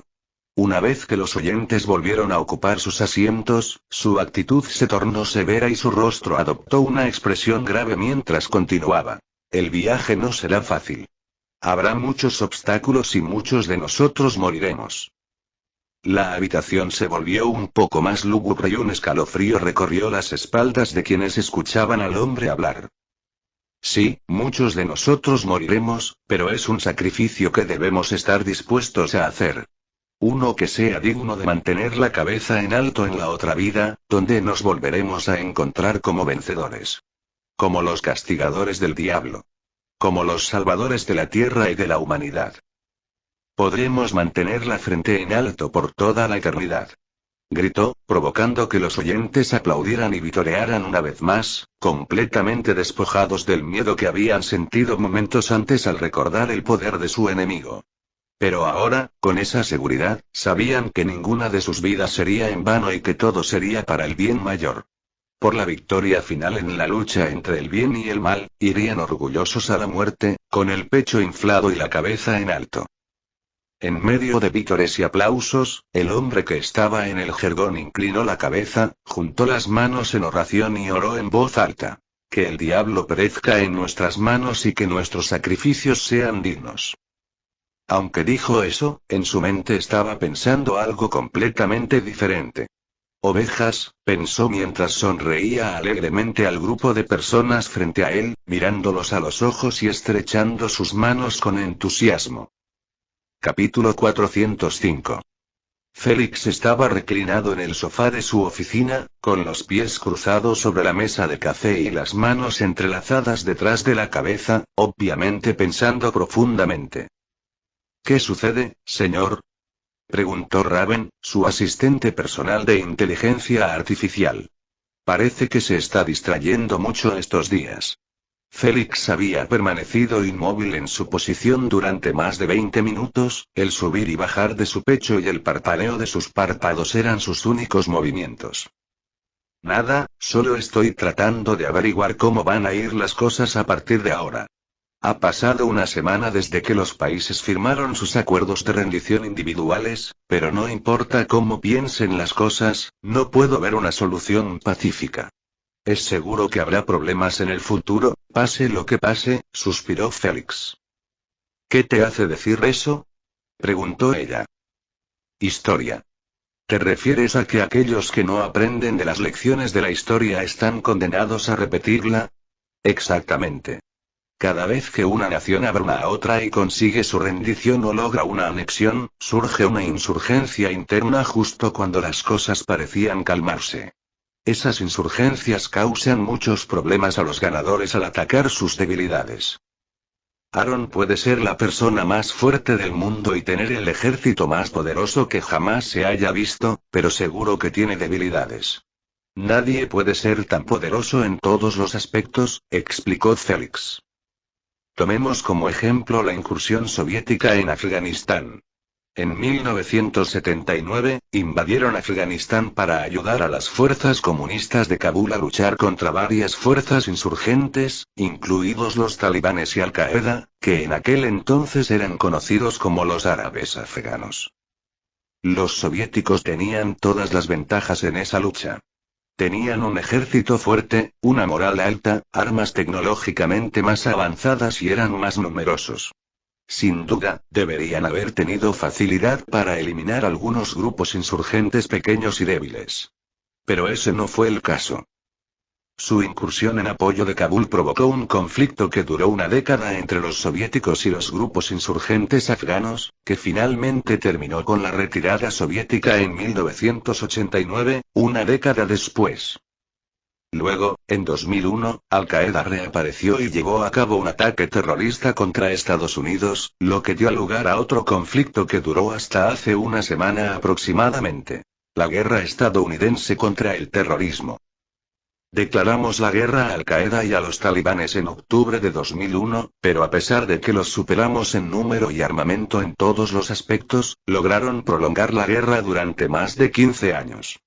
Una vez que los oyentes volvieron a ocupar sus asientos, su actitud se tornó severa y su rostro adoptó una expresión grave mientras continuaba. El viaje no será fácil. Habrá muchos obstáculos y muchos de nosotros moriremos. La habitación se volvió un poco más lúgubre y un escalofrío recorrió las espaldas de quienes escuchaban al hombre hablar. Sí, muchos de nosotros moriremos, pero es un sacrificio que debemos estar dispuestos a hacer. Uno que sea digno de mantener la cabeza en alto en la otra vida, donde nos volveremos a encontrar como vencedores. Como los castigadores del diablo. Como los salvadores de la tierra y de la humanidad. Podremos mantener la frente en alto por toda la eternidad. Gritó, provocando que los oyentes aplaudieran y vitorearan una vez más, completamente despojados del miedo que habían sentido momentos antes al recordar el poder de su enemigo. Pero ahora, con esa seguridad, sabían que ninguna de sus vidas sería en vano y que todo sería para el bien mayor. Por la victoria final en la lucha entre el bien y el mal, irían orgullosos a la muerte, con el pecho inflado y la cabeza en alto. En medio de vítores y aplausos, el hombre que estaba en el jergón inclinó la cabeza, juntó las manos en oración y oró en voz alta. Que el diablo perezca en nuestras manos y que nuestros sacrificios sean dignos. Aunque dijo eso, en su mente estaba pensando algo completamente diferente. Ovejas, pensó mientras sonreía alegremente al grupo de personas frente a él, mirándolos a los ojos y estrechando sus manos con entusiasmo. Capítulo 405. Félix estaba reclinado en el sofá de su oficina, con los pies cruzados sobre la mesa de café y las manos entrelazadas detrás de la cabeza, obviamente pensando profundamente. ¿Qué sucede, señor? Preguntó Raven, su asistente personal de inteligencia artificial. Parece que se está distrayendo mucho estos días. Félix había permanecido inmóvil en su posición durante más de 20 minutos, el subir y bajar de su pecho y el parpadeo de sus párpados eran sus únicos movimientos. Nada, solo estoy tratando de averiguar cómo van a ir las cosas a partir de ahora. Ha pasado una semana desde que los países firmaron sus acuerdos de rendición individuales, pero no importa cómo piensen las cosas, no puedo ver una solución pacífica. Es seguro que habrá problemas en el futuro, pase lo que pase, suspiró Félix. ¿Qué te hace decir eso? Preguntó ella. Historia. ¿Te refieres a que aquellos que no aprenden de las lecciones de la historia están condenados a repetirla? Exactamente. Cada vez que una nación abruma a otra y consigue su rendición o logra una anexión, surge una insurgencia interna justo cuando las cosas parecían calmarse. Esas insurgencias causan muchos problemas a los ganadores al atacar sus debilidades. Aaron puede ser la persona más fuerte del mundo y tener el ejército más poderoso que jamás se haya visto, pero seguro que tiene debilidades. Nadie puede ser tan poderoso en todos los aspectos, explicó Félix. Tomemos como ejemplo la incursión soviética en Afganistán. En 1979, invadieron Afganistán para ayudar a las fuerzas comunistas de Kabul a luchar contra varias fuerzas insurgentes, incluidos los talibanes y Al-Qaeda, que en aquel entonces eran conocidos como los árabes afganos. Los soviéticos tenían todas las ventajas en esa lucha. Tenían un ejército fuerte, una moral alta, armas tecnológicamente más avanzadas y eran más numerosos. Sin duda, deberían haber tenido facilidad para eliminar algunos grupos insurgentes pequeños y débiles. Pero ese no fue el caso. Su incursión en apoyo de Kabul provocó un conflicto que duró una década entre los soviéticos y los grupos insurgentes afganos, que finalmente terminó con la retirada soviética en 1989, una década después. Luego, en 2001, Al-Qaeda reapareció y llevó a cabo un ataque terrorista contra Estados Unidos, lo que dio lugar a otro conflicto que duró hasta hace una semana aproximadamente. La guerra estadounidense contra el terrorismo. Declaramos la guerra a Al-Qaeda y a los talibanes en octubre de 2001, pero a pesar de que los superamos en número y armamento en todos los aspectos, lograron prolongar la guerra durante más de 15 años.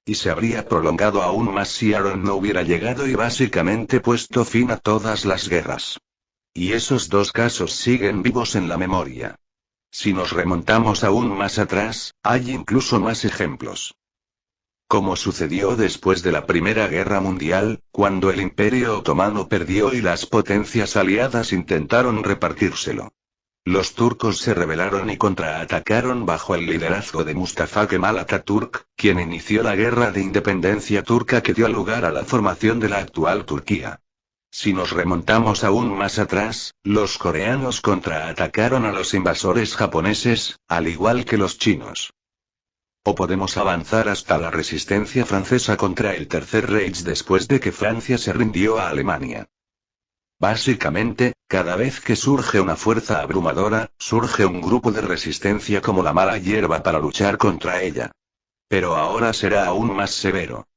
Y se habría prolongado aún más si Aaron no hubiera llegado y básicamente puesto fin a todas las guerras. Y esos dos casos siguen vivos en la memoria. Si nos remontamos aún más atrás, hay incluso más ejemplos. Como sucedió después de la Primera Guerra Mundial, cuando el Imperio Otomano perdió y las potencias aliadas intentaron repartírselo. Los turcos se rebelaron y contraatacaron bajo el liderazgo de Mustafa Kemal Atatürk, quien inició la guerra de independencia turca que dio lugar a la formación de la actual Turquía. Si nos remontamos aún más atrás, los coreanos contraatacaron a los invasores japoneses, al igual que los chinos. O podemos avanzar hasta la resistencia francesa contra el Tercer Reich después de que Francia se rindió a Alemania. Básicamente, cada vez que surge una fuerza abrumadora, surge un grupo de resistencia como la mala hierba para luchar contra ella. Pero ahora será aún más severo.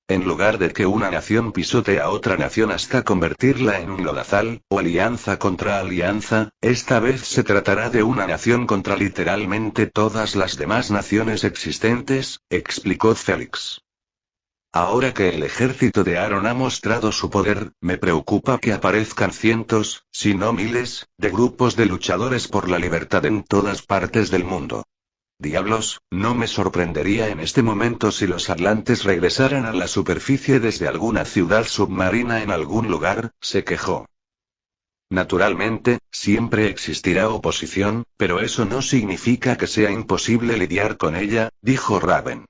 En lugar de que una nación pisotee a otra nación hasta convertirla en un lodazal, o alianza contra alianza, esta vez se tratará de una nación contra literalmente todas las demás naciones existentes, explicó Félix. Ahora que el ejército de Aaron ha mostrado su poder, me preocupa que aparezcan cientos, si no miles, de grupos de luchadores por la libertad en todas partes del mundo. Diablos, no me sorprendería en este momento si los atlantes regresaran a la superficie desde alguna ciudad submarina en algún lugar, se quejó. Naturalmente, siempre existirá oposición, pero eso no significa que sea imposible lidiar con ella, dijo Raven.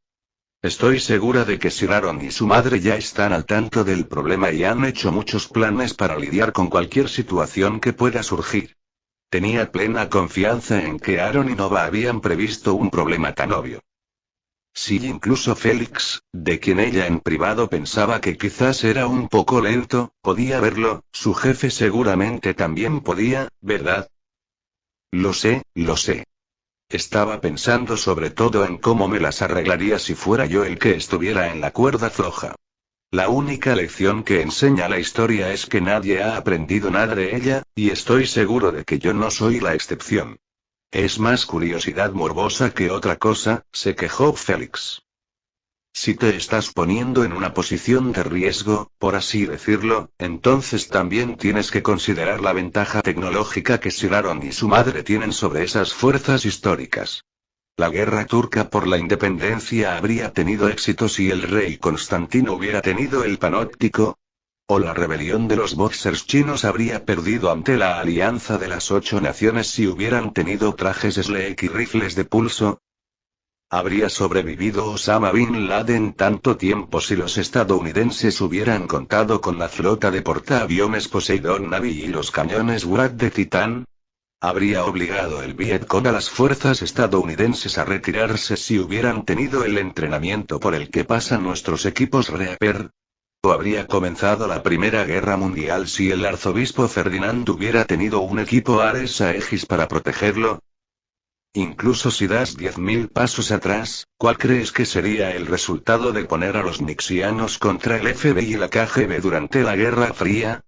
Estoy segura de que Sir Aaron y su madre ya están al tanto del problema y han hecho muchos planes para lidiar con cualquier situación que pueda surgir. Tenía plena confianza en que Aaron y Nova habían previsto un problema tan obvio. Si incluso Félix, de quien ella en privado pensaba que quizás era un poco lento, podía verlo, su jefe seguramente también podía, ¿verdad? Lo sé, lo sé. Estaba pensando sobre todo en cómo me las arreglaría si fuera yo el que estuviera en la cuerda floja. La única lección que enseña la historia es que nadie ha aprendido nada de ella, y estoy seguro de que yo no soy la excepción. Es más curiosidad morbosa que otra cosa, se quejó Félix. Si te estás poniendo en una posición de riesgo, por así decirlo, entonces también tienes que considerar la ventaja tecnológica que Sir Aaron y su madre tienen sobre esas fuerzas históricas. La guerra turca por la independencia habría tenido éxito si el rey Constantino hubiera tenido el panóptico. O la rebelión de los boxers chinos habría perdido ante la alianza de las 8 naciones si hubieran tenido trajes Sleek y rifles de pulso. ¿Habría sobrevivido Osama Bin Laden tanto tiempo si los estadounidenses hubieran contado con la flota de portaaviones Poseidon Navy y los cañones Wrath de Titán? ¿Habría obligado el Vietcong a las fuerzas estadounidenses a retirarse si hubieran tenido el entrenamiento por el que pasan nuestros equipos Reaper? ¿O habría comenzado la Primera Guerra Mundial si el arzobispo Ferdinand hubiera tenido un equipo Ares Aegis para protegerlo? Incluso si das 10.000 pasos atrás, ¿cuál crees que sería el resultado de poner a los nixianos contra el FBI y la KGB durante la Guerra Fría?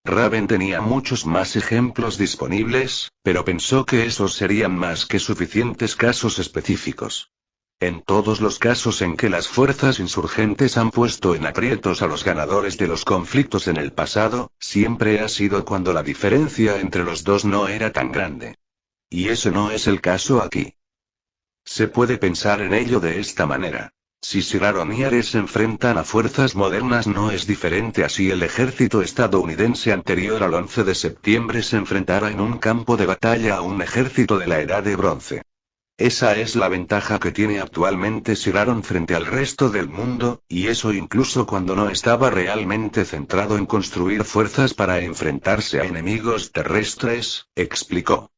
Raven tenía muchos más ejemplos disponibles, pero pensó que esos serían más que suficientes casos específicos. En todos los casos en que las fuerzas insurgentes han puesto en aprietos a los ganadores de los conflictos en el pasado, siempre ha sido cuando la diferencia entre los dos no era tan grande. Y ese no es el caso aquí. Se puede pensar en ello de esta manera. Si Sir Aaron y Ares se enfrentan a fuerzas modernas no es diferente a si el ejército estadounidense anterior al 11 de septiembre se enfrentara en un campo de batalla a un ejército de la Edad de Bronce. Esa es la ventaja que tiene actualmente Sir Aaron frente al resto del mundo, y eso incluso cuando no estaba realmente centrado en construir fuerzas para enfrentarse a enemigos terrestres, explicó.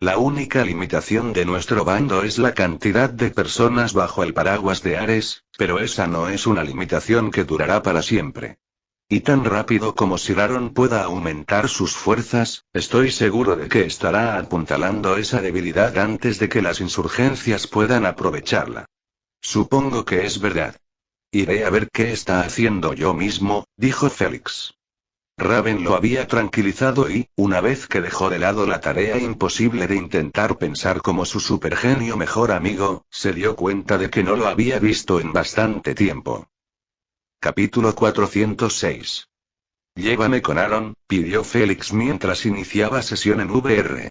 La única limitación de nuestro bando es la cantidad de personas bajo el paraguas de Ares, pero esa no es una limitación que durará para siempre. Y tan rápido como Sir Aaron pueda aumentar sus fuerzas, estoy seguro de que estará apuntalando esa debilidad antes de que las insurgencias puedan aprovecharla. Supongo que es verdad. Iré a ver qué está haciendo yo mismo, dijo Félix. Raven lo había tranquilizado y, una vez que dejó de lado la tarea imposible de intentar pensar como su supergenio mejor amigo, se dio cuenta de que no lo había visto en bastante tiempo. Capítulo 406. Llévame con Aaron, pidió Félix mientras iniciaba sesión en VR.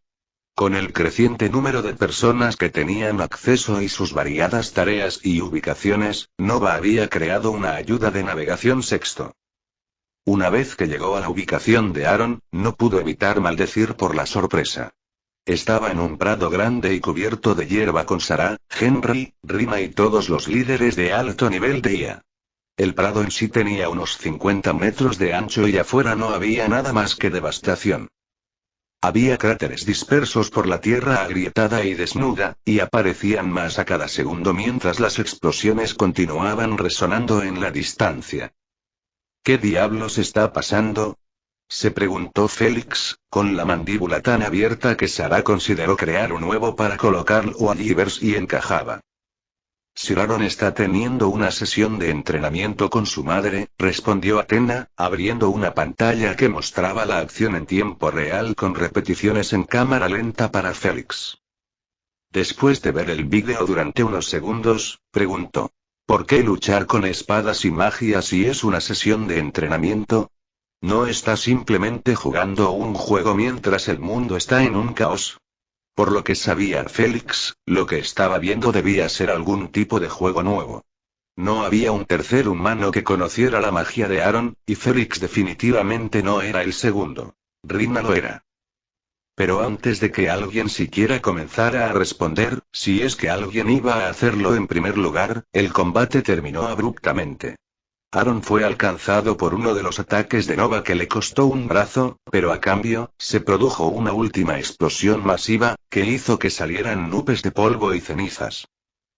Con el creciente número de personas que tenían acceso y sus variadas tareas y ubicaciones, Nova había creado una ayuda de navegación sexto. Una vez que llegó a la ubicación de Aaron, no pudo evitar maldecir por la sorpresa. Estaba en un prado grande y cubierto de hierba con Sarah, Henry, Rima y todos los líderes de alto nivel de IA. El prado en sí tenía unos 50 metros de ancho y afuera no había nada más que devastación. Había cráteres dispersos por la tierra agrietada y desnuda, y aparecían más a cada segundo mientras las explosiones continuaban resonando en la distancia. ¿Qué diablos está pasando? Se preguntó Félix, con la mandíbula tan abierta que Sarah consideró crear un huevo para colocarlo allí ver si encajaba. Sir Aaron está teniendo una sesión de entrenamiento con su madre, respondió Athena, abriendo una pantalla que mostraba la acción en tiempo real con repeticiones en cámara lenta para Félix. Después de ver el vídeo durante unos segundos, preguntó. ¿Por qué luchar con espadas y magia si es una sesión de entrenamiento? ¿No está simplemente jugando un juego mientras el mundo está en un caos? Por lo que sabía Félix, lo que estaba viendo debía ser algún tipo de juego nuevo. No había un tercer humano que conociera la magia de Aaron, y Félix definitivamente no era el segundo. Rina lo era. Pero antes de que alguien siquiera comenzara a responder, si es que alguien iba a hacerlo en primer lugar, el combate terminó abruptamente. Aaron fue alcanzado por uno de los ataques de Nova que le costó un brazo, pero a cambio, se produjo una última explosión masiva, que hizo que salieran nubes de polvo y cenizas.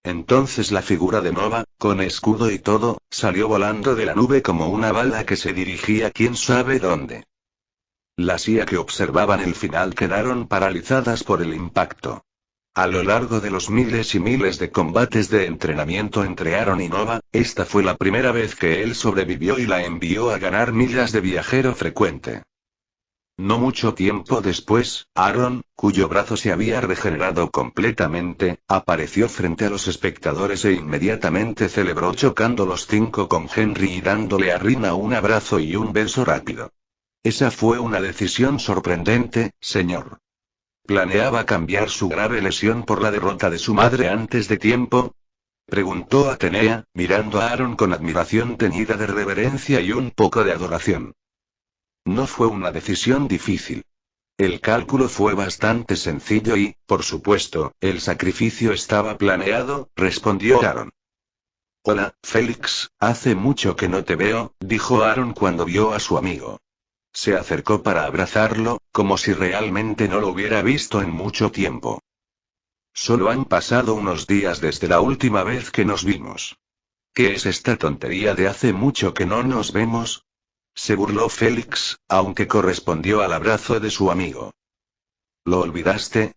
Entonces la figura de Nova, con escudo y todo, salió volando de la nube como una bala que se dirigía quién sabe dónde. Las IA que observaban el final quedaron paralizadas por el impacto. A lo largo de los miles y miles de combates de entrenamiento entre Aaron y Nova, esta fue la primera vez que él sobrevivió y la envió a ganar millas de viajero frecuente. No mucho tiempo después, Aaron, cuyo brazo se había regenerado completamente, apareció frente a los espectadores e inmediatamente celebró chocando los 5 con Henry y dándole a Rina un abrazo y un beso rápido. Esa fue una decisión sorprendente, señor. ¿Planeaba cambiar su grave lesión por la derrota de su madre antes de tiempo? Preguntó Atenea, mirando a Aaron con admiración teñida de reverencia y un poco de adoración. No fue una decisión difícil. El cálculo fue bastante sencillo y, por supuesto, el sacrificio estaba planeado, respondió Aaron. Hola, Félix, hace mucho que no te veo, dijo Aaron cuando vio a su amigo. Se acercó para abrazarlo, como si realmente no lo hubiera visto en mucho tiempo. Solo han pasado unos días desde la última vez que nos vimos. ¿Qué es esta tontería de hace mucho que no nos vemos? Se burló Félix, aunque correspondió al abrazo de su amigo. ¿Lo olvidaste?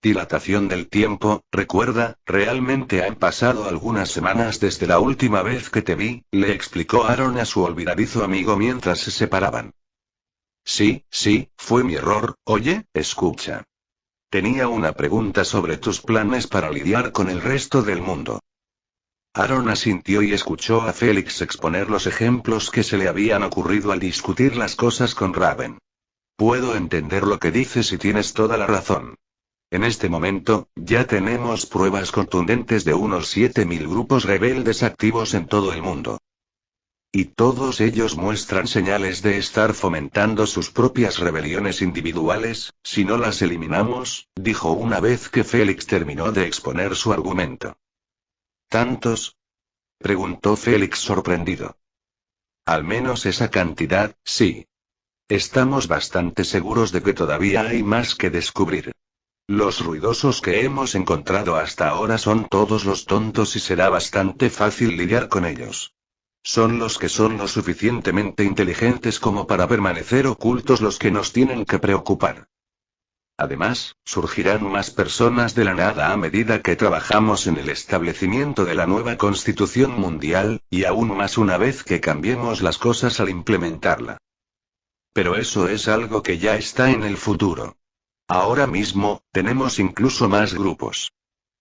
Dilatación del tiempo, recuerda, realmente han pasado algunas semanas desde la última vez que te vi, le explicó Aaron a su olvidadizo amigo mientras se separaban. Sí, fue mi error. Oye, escucha. Tenía una pregunta sobre tus planes para lidiar con el resto del mundo. Aaron asintió y escuchó a Félix exponer los ejemplos que se le habían ocurrido al discutir las cosas con Raven. Puedo entender lo que dices y tienes toda la razón. En este momento, ya tenemos pruebas contundentes de unos 7000 grupos rebeldes activos en todo el mundo. Y todos ellos muestran señales de estar fomentando sus propias rebeliones individuales, si no las eliminamos, dijo una vez que Félix terminó de exponer su argumento. ¿Tantos? Preguntó Félix sorprendido. Al menos esa cantidad, sí. Estamos bastante seguros de que todavía hay más que descubrir. Los ruidosos que hemos encontrado hasta ahora son todos los tontos y será bastante fácil lidiar con ellos. Son los que son lo suficientemente inteligentes como para permanecer ocultos los que nos tienen que preocupar. Además, surgirán más personas de la nada a medida que trabajamos en el establecimiento de la nueva Constitución Mundial, y aún más una vez que cambiemos las cosas al implementarla. Pero eso es algo que ya está en el futuro. Ahora mismo, tenemos incluso más grupos.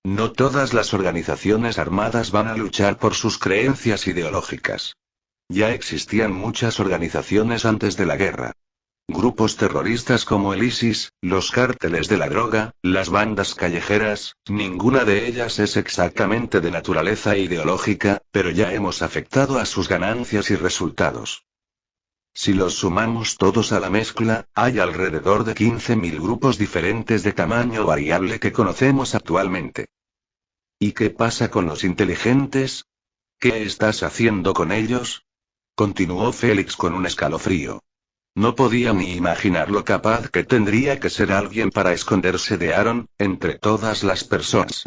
No todas las organizaciones armadas van a luchar por sus creencias ideológicas. Ya existían muchas organizaciones antes de la guerra. Grupos terroristas como el ISIS, los cárteles de la droga, las bandas callejeras, ninguna de ellas es exactamente de naturaleza ideológica, pero ya hemos afectado a sus ganancias y resultados. Si los sumamos todos a la mezcla, hay alrededor de 15.000 grupos diferentes de tamaño variable que conocemos actualmente. ¿Y qué pasa con los inteligentes? ¿Qué estás haciendo con ellos? Continuó Félix con un escalofrío. No podía ni imaginar lo capaz que tendría que ser alguien para esconderse de Aaron, entre todas las personas.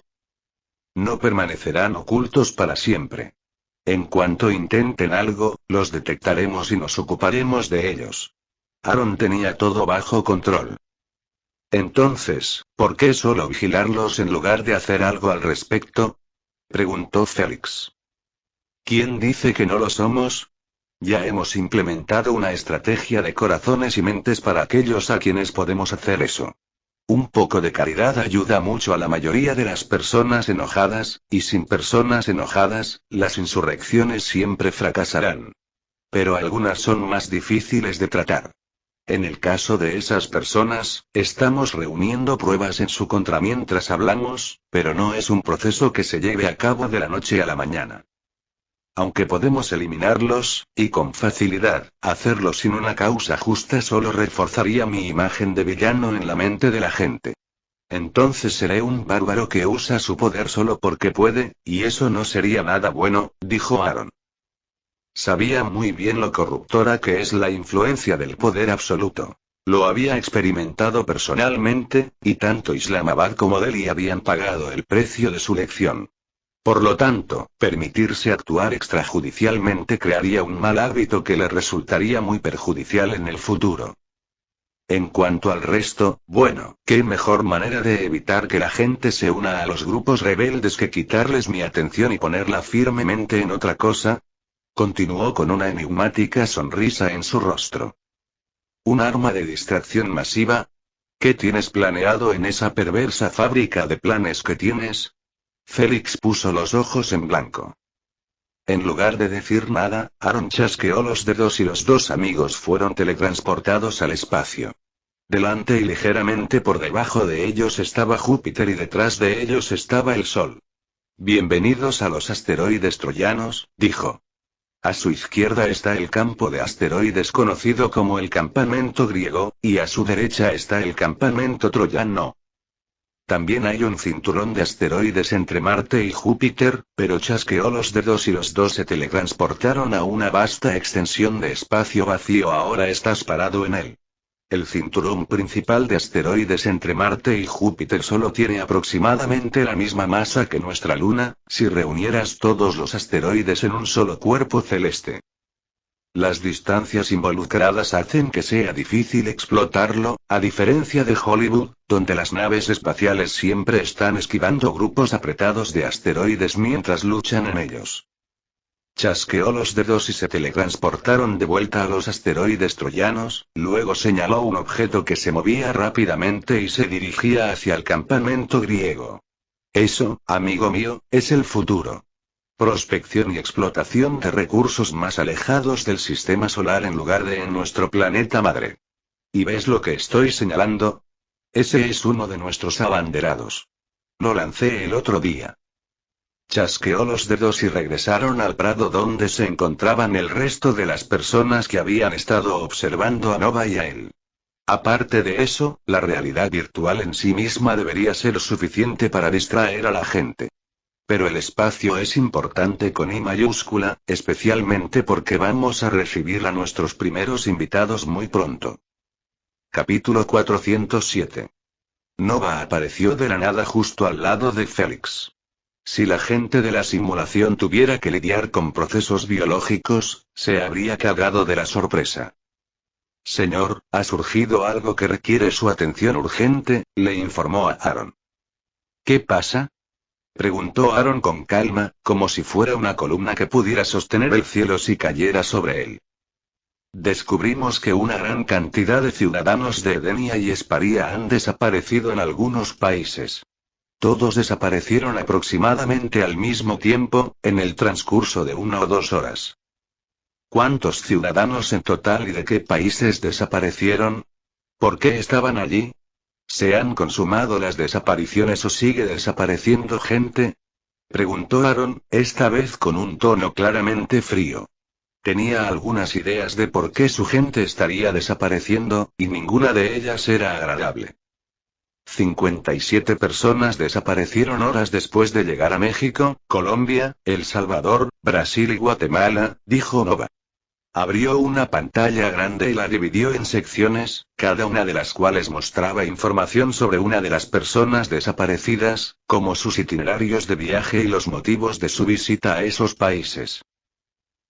No permanecerán ocultos para siempre. En cuanto intenten algo, los detectaremos y nos ocuparemos de ellos. Aaron tenía todo bajo control. Entonces, ¿por qué solo vigilarlos en lugar de hacer algo al respecto? Preguntó Félix. ¿Quién dice que no lo somos? Ya hemos implementado una estrategia de corazones y mentes para aquellos a quienes podemos hacer eso. Un poco de caridad ayuda mucho a la mayoría de las personas enojadas, y sin personas enojadas, las insurrecciones siempre fracasarán. Pero algunas son más difíciles de tratar. En el caso de esas personas, estamos reuniendo pruebas en su contra mientras hablamos, pero no es un proceso que se lleve a cabo de la noche a la mañana. Aunque podemos eliminarlos, y con facilidad, hacerlo sin una causa justa solo reforzaría mi imagen de villano en la mente de la gente. Entonces seré un bárbaro que usa su poder solo porque puede, y eso no sería nada bueno, dijo Aaron. Sabía muy bien lo corruptora que es la influencia del poder absoluto. Lo había experimentado personalmente, y tanto Islamabad como Delhi habían pagado el precio de su lección. Por lo tanto, permitirse actuar extrajudicialmente crearía un mal hábito que le resultaría muy perjudicial en el futuro. En cuanto al resto, bueno, qué mejor manera de evitar que la gente se una a los grupos rebeldes que quitarles mi atención y ponerla firmemente en otra cosa. Continuó con una enigmática sonrisa en su rostro. ¿Un arma de distracción masiva? ¿Qué tienes planeado en esa perversa fábrica de planes que tienes? Félix puso los ojos en blanco. En lugar de decir nada, Aaron chasqueó los dedos y los dos amigos fueron teletransportados al espacio. Delante y ligeramente por debajo de ellos estaba Júpiter y detrás de ellos estaba el Sol. Bienvenidos a los asteroides troyanos, dijo. A su izquierda está el campo de asteroides conocido como el campamento griego, y a su derecha está el campamento troyano. También hay un cinturón de asteroides entre Marte y Júpiter, pero chasqueó los dedos y los dos se teletransportaron a una vasta extensión de espacio vacío. Ahora estás parado en él. El cinturón principal de asteroides entre Marte y Júpiter solo tiene aproximadamente la misma masa que nuestra Luna, si reunieras todos los asteroides en un solo cuerpo celeste. Las distancias involucradas hacen que sea difícil explotarlo, a diferencia de Hollywood, donde las naves espaciales siempre están esquivando grupos apretados de asteroides mientras luchan en ellos. Chasqueó los dedos y se teletransportaron de vuelta a los asteroides troyanos, luego señaló un objeto que se movía rápidamente y se dirigía hacia el campamento griego. Eso, amigo mío, es el futuro. Prospección y explotación de recursos más alejados del sistema solar en lugar de en nuestro planeta madre. ¿Y ves lo que estoy señalando? Ese es uno de nuestros abanderados. Lo lancé el otro día. Chasqueó los dedos y regresaron al prado donde se encontraban el resto de las personas que habían estado observando a Nova y a él. Aparte de eso, la realidad virtual en sí misma debería ser suficiente para distraer a la gente. Pero el espacio es importante con I mayúscula, especialmente porque vamos a recibir a nuestros primeros invitados muy pronto. Capítulo 407. Nova apareció de la nada justo al lado de Félix. Si la gente de la simulación tuviera que lidiar con procesos biológicos, se habría cagado de la sorpresa. Señor, ha surgido algo que requiere su atención urgente, le informó a Aaron. ¿Qué pasa? Preguntó Aaron con calma, como si fuera una columna que pudiera sostener el cielo si cayera sobre él. Descubrimos que una gran cantidad de ciudadanos de Edenia y Esparia han desaparecido en algunos países. Todos desaparecieron aproximadamente al mismo tiempo, en el transcurso de 1 o 2 horas. ¿Cuántos ciudadanos en total y de qué países desaparecieron? ¿Por qué estaban allí? ¿Se han consumado las desapariciones o sigue desapareciendo gente? Preguntó Aaron, esta vez con un tono claramente frío. Tenía algunas ideas de por qué su gente estaría desapareciendo, y ninguna de ellas era agradable. 57 personas desaparecieron horas después de llegar a México, Colombia, El Salvador, Brasil y Guatemala, dijo Nova. Abrió una pantalla grande y la dividió en secciones, cada una de las cuales mostraba información sobre una de las personas desaparecidas, como sus itinerarios de viaje y los motivos de su visita a esos países.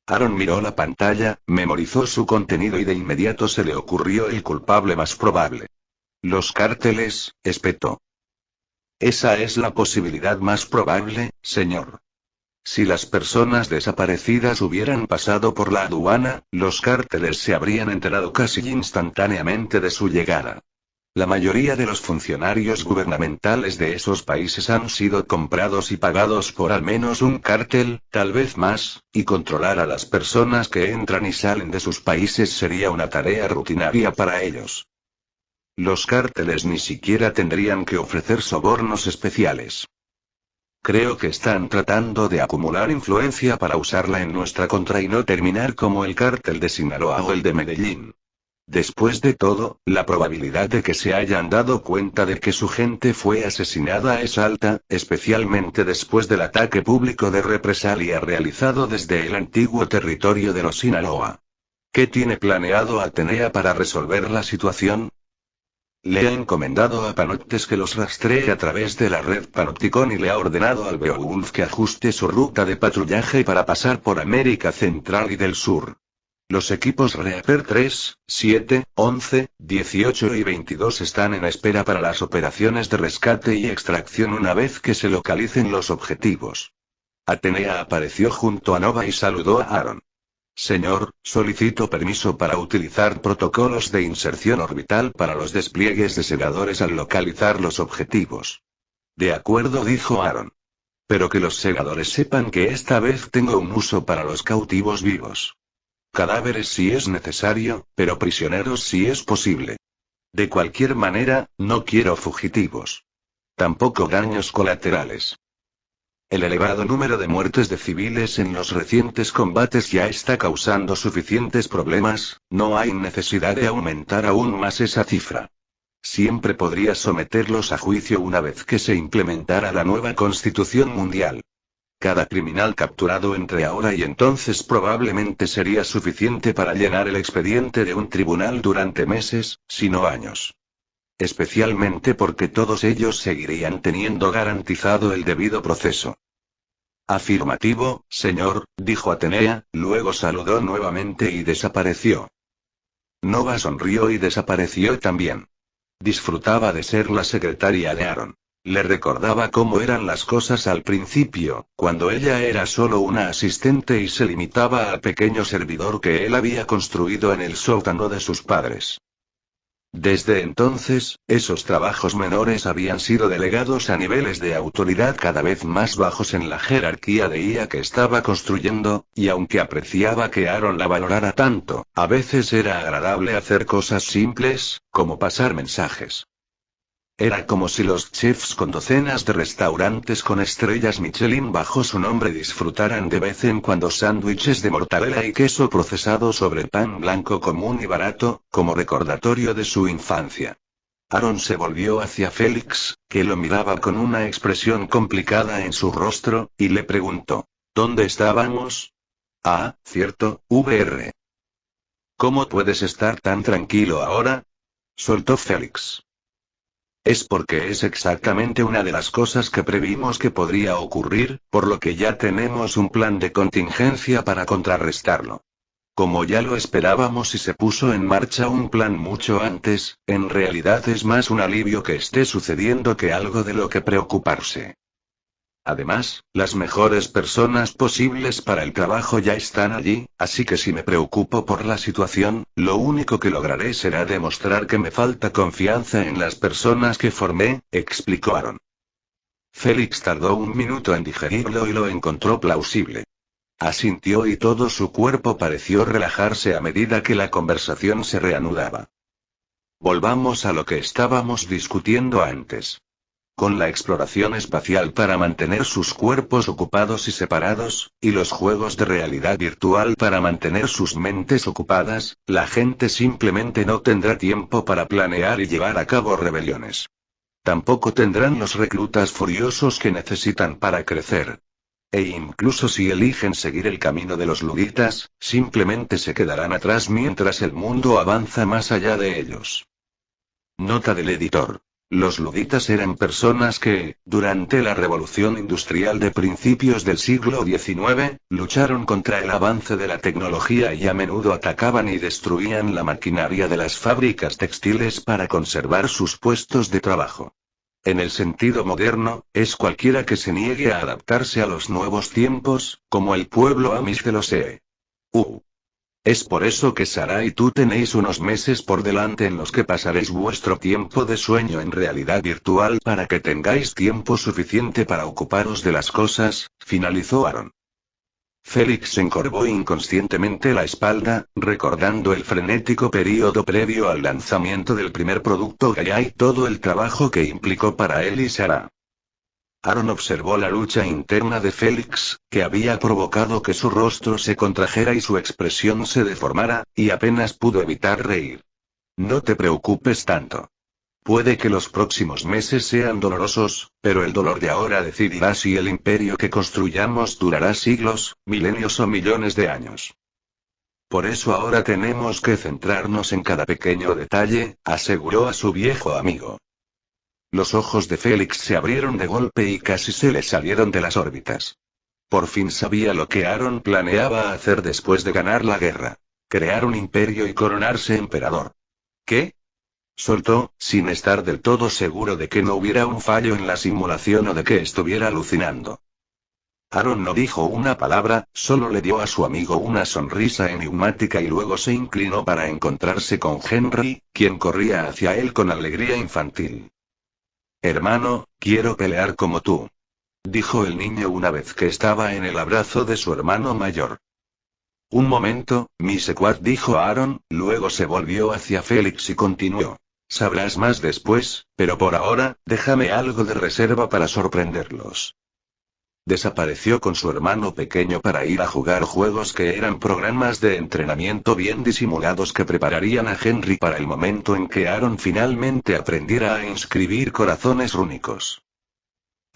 Aaron miró la pantalla, memorizó su contenido y de inmediato se le ocurrió el culpable más probable. Los cárteles, espetó. Esa es la posibilidad más probable, señor. Si las personas desaparecidas hubieran pasado por la aduana, los cárteles se habrían enterado casi instantáneamente de su llegada. La mayoría de los funcionarios gubernamentales de esos países han sido comprados y pagados por al menos un cártel, tal vez más, y controlar a las personas que entran y salen de sus países sería una tarea rutinaria para ellos. Los cárteles ni siquiera tendrían que ofrecer sobornos especiales. Creo que están tratando de acumular influencia para usarla en nuestra contra y no terminar como el cártel de Sinaloa o el de Medellín. Después de todo, la probabilidad de que se hayan dado cuenta de que su gente fue asesinada es alta, especialmente después del ataque público de represalia realizado desde el antiguo territorio de los Sinaloa. ¿Qué tiene planeado Atenea para resolver la situación? Le ha encomendado a Panoptes que los rastree a través de la red Panopticon y le ha ordenado al Beowulf que ajuste su ruta de patrullaje para pasar por América Central y del Sur. Los equipos Reaper 3, 7, 11, 18 y 22 están en espera para las operaciones de rescate y extracción una vez que se localicen los objetivos. Atenea apareció junto a Nova y saludó a Aaron. Señor, solicito permiso para utilizar protocolos de inserción orbital para los despliegues de segadores al localizar los objetivos. De acuerdo, dijo Aaron. Pero que los segadores sepan que esta vez tengo un uso para los cautivos vivos. Cadáveres si es necesario, pero prisioneros si es posible. De cualquier manera, no quiero fugitivos. Tampoco daños colaterales. El elevado número de muertes de civiles en los recientes combates ya está causando suficientes problemas, no hay necesidad de aumentar aún más esa cifra. Siempre podría someterlos a juicio una vez que se implementara la nueva Constitución Mundial. Cada criminal capturado entre ahora y entonces probablemente sería suficiente para llenar el expediente de un tribunal durante meses, si no años. Especialmente porque todos ellos seguirían teniendo garantizado el debido proceso. Afirmativo, señor, dijo Atenea, luego saludó nuevamente y desapareció. Nova sonrió y desapareció también. Disfrutaba de ser la secretaria de Aaron. Le recordaba cómo eran las cosas al principio, cuando ella era solo una asistente y se limitaba al pequeño servidor que él había construido en el sótano de sus padres. Desde entonces, esos trabajos menores habían sido delegados a niveles de autoridad cada vez más bajos en la jerarquía de IA que estaba construyendo, y aunque apreciaba que Aaron la valorara tanto, a veces era agradable hacer cosas simples, como pasar mensajes. Era como si los chefs con docenas de restaurantes con estrellas Michelin bajo su nombre disfrutaran de vez en cuando sándwiches de mortadela y queso procesado sobre pan blanco común y barato, como recordatorio de su infancia. Aaron se volvió hacia Félix, que lo miraba con una expresión complicada en su rostro, y le preguntó: ¿Dónde estábamos? Ah, cierto, VR. ¿Cómo puedes estar tan tranquilo ahora? Soltó Félix. Es porque es exactamente una de las cosas que previmos que podría ocurrir, por lo que ya tenemos un plan de contingencia para contrarrestarlo. Como ya lo esperábamos y se puso en marcha un plan mucho antes, en realidad es más un alivio que esté sucediendo que algo de lo que preocuparse. Además, las mejores personas posibles para el trabajo ya están allí, así que si me preocupo por la situación, lo único que lograré será demostrar que me falta confianza en las personas que formé, explicó Aaron. Félix tardó un minuto en digerirlo y lo encontró plausible. Asintió y todo su cuerpo pareció relajarse a medida que la conversación se reanudaba. Volvamos a lo que estábamos discutiendo antes. Con la exploración espacial para mantener sus cuerpos ocupados y separados, y los juegos de realidad virtual para mantener sus mentes ocupadas, la gente simplemente no tendrá tiempo para planear y llevar a cabo rebeliones. Tampoco tendrán los reclutas furiosos que necesitan para crecer. E incluso si eligen seguir el camino de los luditas, simplemente se quedarán atrás mientras el mundo avanza más allá de ellos. Nota del editor. Los luditas eran personas que, durante la revolución industrial de principios del siglo XIX, lucharon contra el avance de la tecnología y a menudo atacaban y destruían la maquinaria de las fábricas textiles para conservar sus puestos de trabajo. En el sentido moderno, es cualquiera que se niegue a adaptarse a los nuevos tiempos, como el pueblo Amish de los EU. Es por eso que Sara y tú tenéis unos meses por delante en los que pasaréis vuestro tiempo de sueño en realidad virtual para que tengáis tiempo suficiente para ocuparos de las cosas, finalizó Aaron. Félix encorvó inconscientemente la espalda, recordando el frenético período previo al lanzamiento del primer producto Gaia y todo el trabajo que implicó para él y Sara. Aaron observó la lucha interna de Félix, que había provocado que su rostro se contrajera y su expresión se deformara, y apenas pudo evitar reír. No te preocupes tanto. Puede que los próximos meses sean dolorosos, pero el dolor de ahora decidirá si el imperio que construyamos durará siglos, milenios o millones de años. Por eso ahora tenemos que centrarnos en cada pequeño detalle, aseguró a su viejo amigo. Los ojos de Félix se abrieron de golpe y casi se le salieron de las órbitas. Por fin sabía lo que Aaron planeaba hacer después de ganar la guerra. Crear un imperio y coronarse emperador. ¿Qué? Soltó, sin estar del todo seguro de que no hubiera un fallo en la simulación o de que estuviera alucinando. Aaron no dijo una palabra, solo le dio a su amigo una sonrisa enigmática y luego se inclinó para encontrarse con Henry, quien corría hacia él con alegría infantil. Hermano, quiero pelear como tú. Dijo el niño una vez que estaba en el abrazo de su hermano mayor. Un momento, mi secuaz, dijo Aaron, luego se volvió hacia Félix y continuó. Sabrás más después, pero por ahora, déjame algo de reserva para sorprenderlos. Desapareció con su hermano pequeño para ir a jugar juegos que eran programas de entrenamiento bien disimulados que prepararían a Henry para el momento en que Aaron finalmente aprendiera a inscribir corazones rúnicos.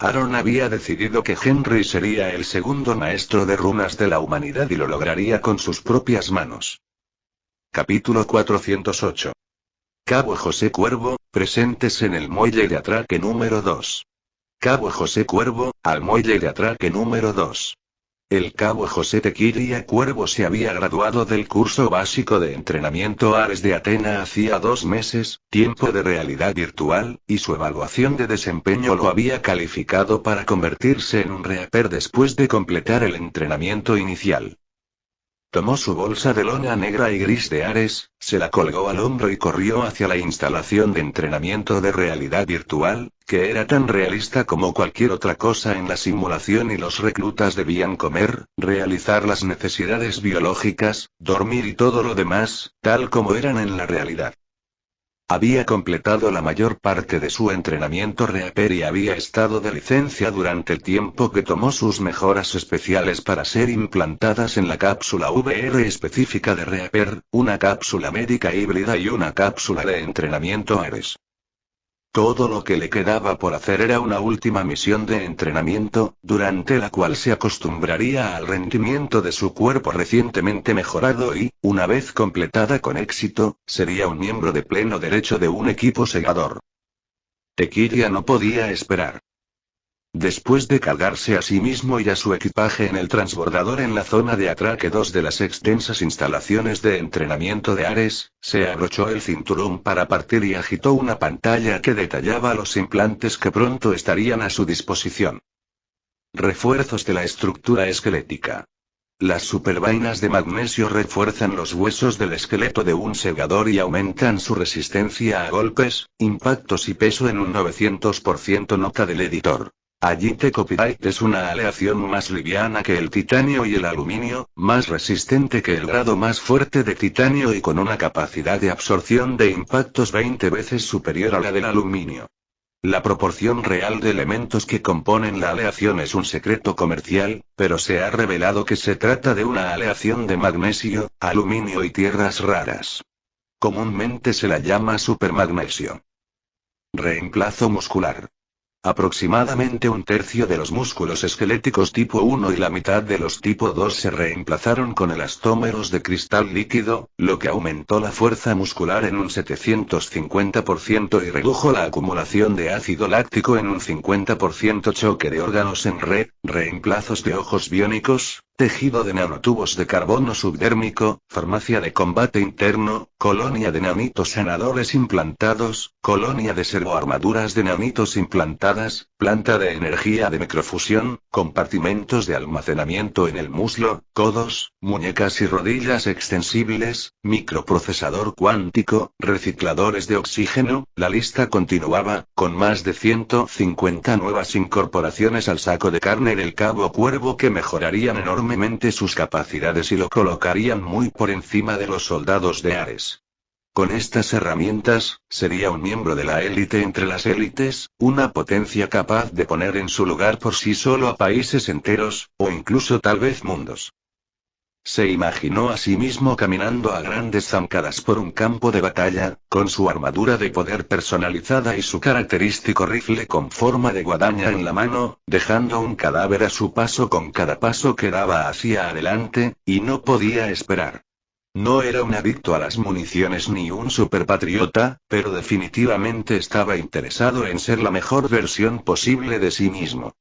Aaron había decidido que Henry sería el segundo maestro de runas de la humanidad y lo lograría con sus propias manos. Capítulo 408. Cabo José Cuervo, presentes en el muelle de atraque número 2. Cabo José Cuervo, al muelle de atraque número 2. El cabo José Tequila Cuervo se había graduado del curso básico de entrenamiento Ares de Atena hacía 2 meses, tiempo de realidad virtual, y su evaluación de desempeño lo había calificado para convertirse en un Reaper después de completar el entrenamiento inicial. Tomó su bolsa de lona negra y gris de Ares, se la colgó al hombro y corrió hacia la instalación de entrenamiento de realidad virtual, que era tan realista como cualquier otra cosa en la simulación y los reclutas debían comer, realizar las necesidades biológicas, dormir y todo lo demás, tal como eran en la realidad. Había completado la mayor parte de su entrenamiento Reaper y había estado de licencia durante el tiempo que tomó sus mejoras especiales para ser implantadas en la cápsula VR específica de Reaper, una cápsula médica híbrida y una cápsula de entrenamiento Ares. Todo lo que le quedaba por hacer era una última misión de entrenamiento, durante la cual se acostumbraría al rendimiento de su cuerpo recientemente mejorado y, una vez completada con éxito, sería un miembro de pleno derecho de un equipo segador. Tequila no podía esperar. Después de cargarse a sí mismo y a su equipaje en el transbordador en la zona de atraque 2 de las extensas instalaciones de entrenamiento de Ares, se abrochó el cinturón para partir y agitó una pantalla que detallaba los implantes que pronto estarían a su disposición. Refuerzos de la estructura esquelética. Las supervainas de magnesio refuerzan los huesos del esqueleto de un segador y aumentan su resistencia a golpes, impactos y peso en un 900%. Nota del editor. Agite Copyright es una aleación más liviana que el titanio y el aluminio, más resistente que el grado más fuerte de titanio y con una capacidad de absorción de impactos 20 veces superior a la del aluminio. La proporción real de elementos que componen la aleación es un secreto comercial, pero se ha revelado que se trata de una aleación de magnesio, aluminio y tierras raras. Comúnmente se la llama supermagnesio. Reemplazo muscular. Aproximadamente un tercio de los músculos esqueléticos tipo 1 y la mitad de los tipo 2 se reemplazaron con elastómeros de cristal líquido, lo que aumentó la fuerza muscular en un 750% y redujo la acumulación de ácido láctico en un 50%. Choque de órganos en red, reemplazos de ojos biónicos, tejido de nanotubos de carbono subdérmico, farmacia de combate interno, colonia de nanitos sanadores implantados, colonia de servoarmaduras de nanitos implantadas, planta de energía de microfusión, compartimentos de almacenamiento en el muslo, codos, muñecas y rodillas extensibles, microprocesador cuántico, recicladores de oxígeno. La lista continuaba, con más de 150 nuevas incorporaciones al saco de carne del cabo Cuervo que mejorarían enormemente sus capacidades y lo colocarían muy por encima de los soldados de Ares. Con estas herramientas, sería un miembro de la élite entre las élites, una potencia capaz de poner en su lugar por sí solo a países enteros, o incluso tal vez mundos. Se imaginó a sí mismo caminando a grandes zancadas por un campo de batalla, con su armadura de poder personalizada y su característico rifle con forma de guadaña en la mano, dejando un cadáver a su paso con cada paso que daba hacia adelante, y no podía esperar. No era un adicto a las municiones ni un superpatriota, pero definitivamente estaba interesado en ser la mejor versión posible de sí mismo.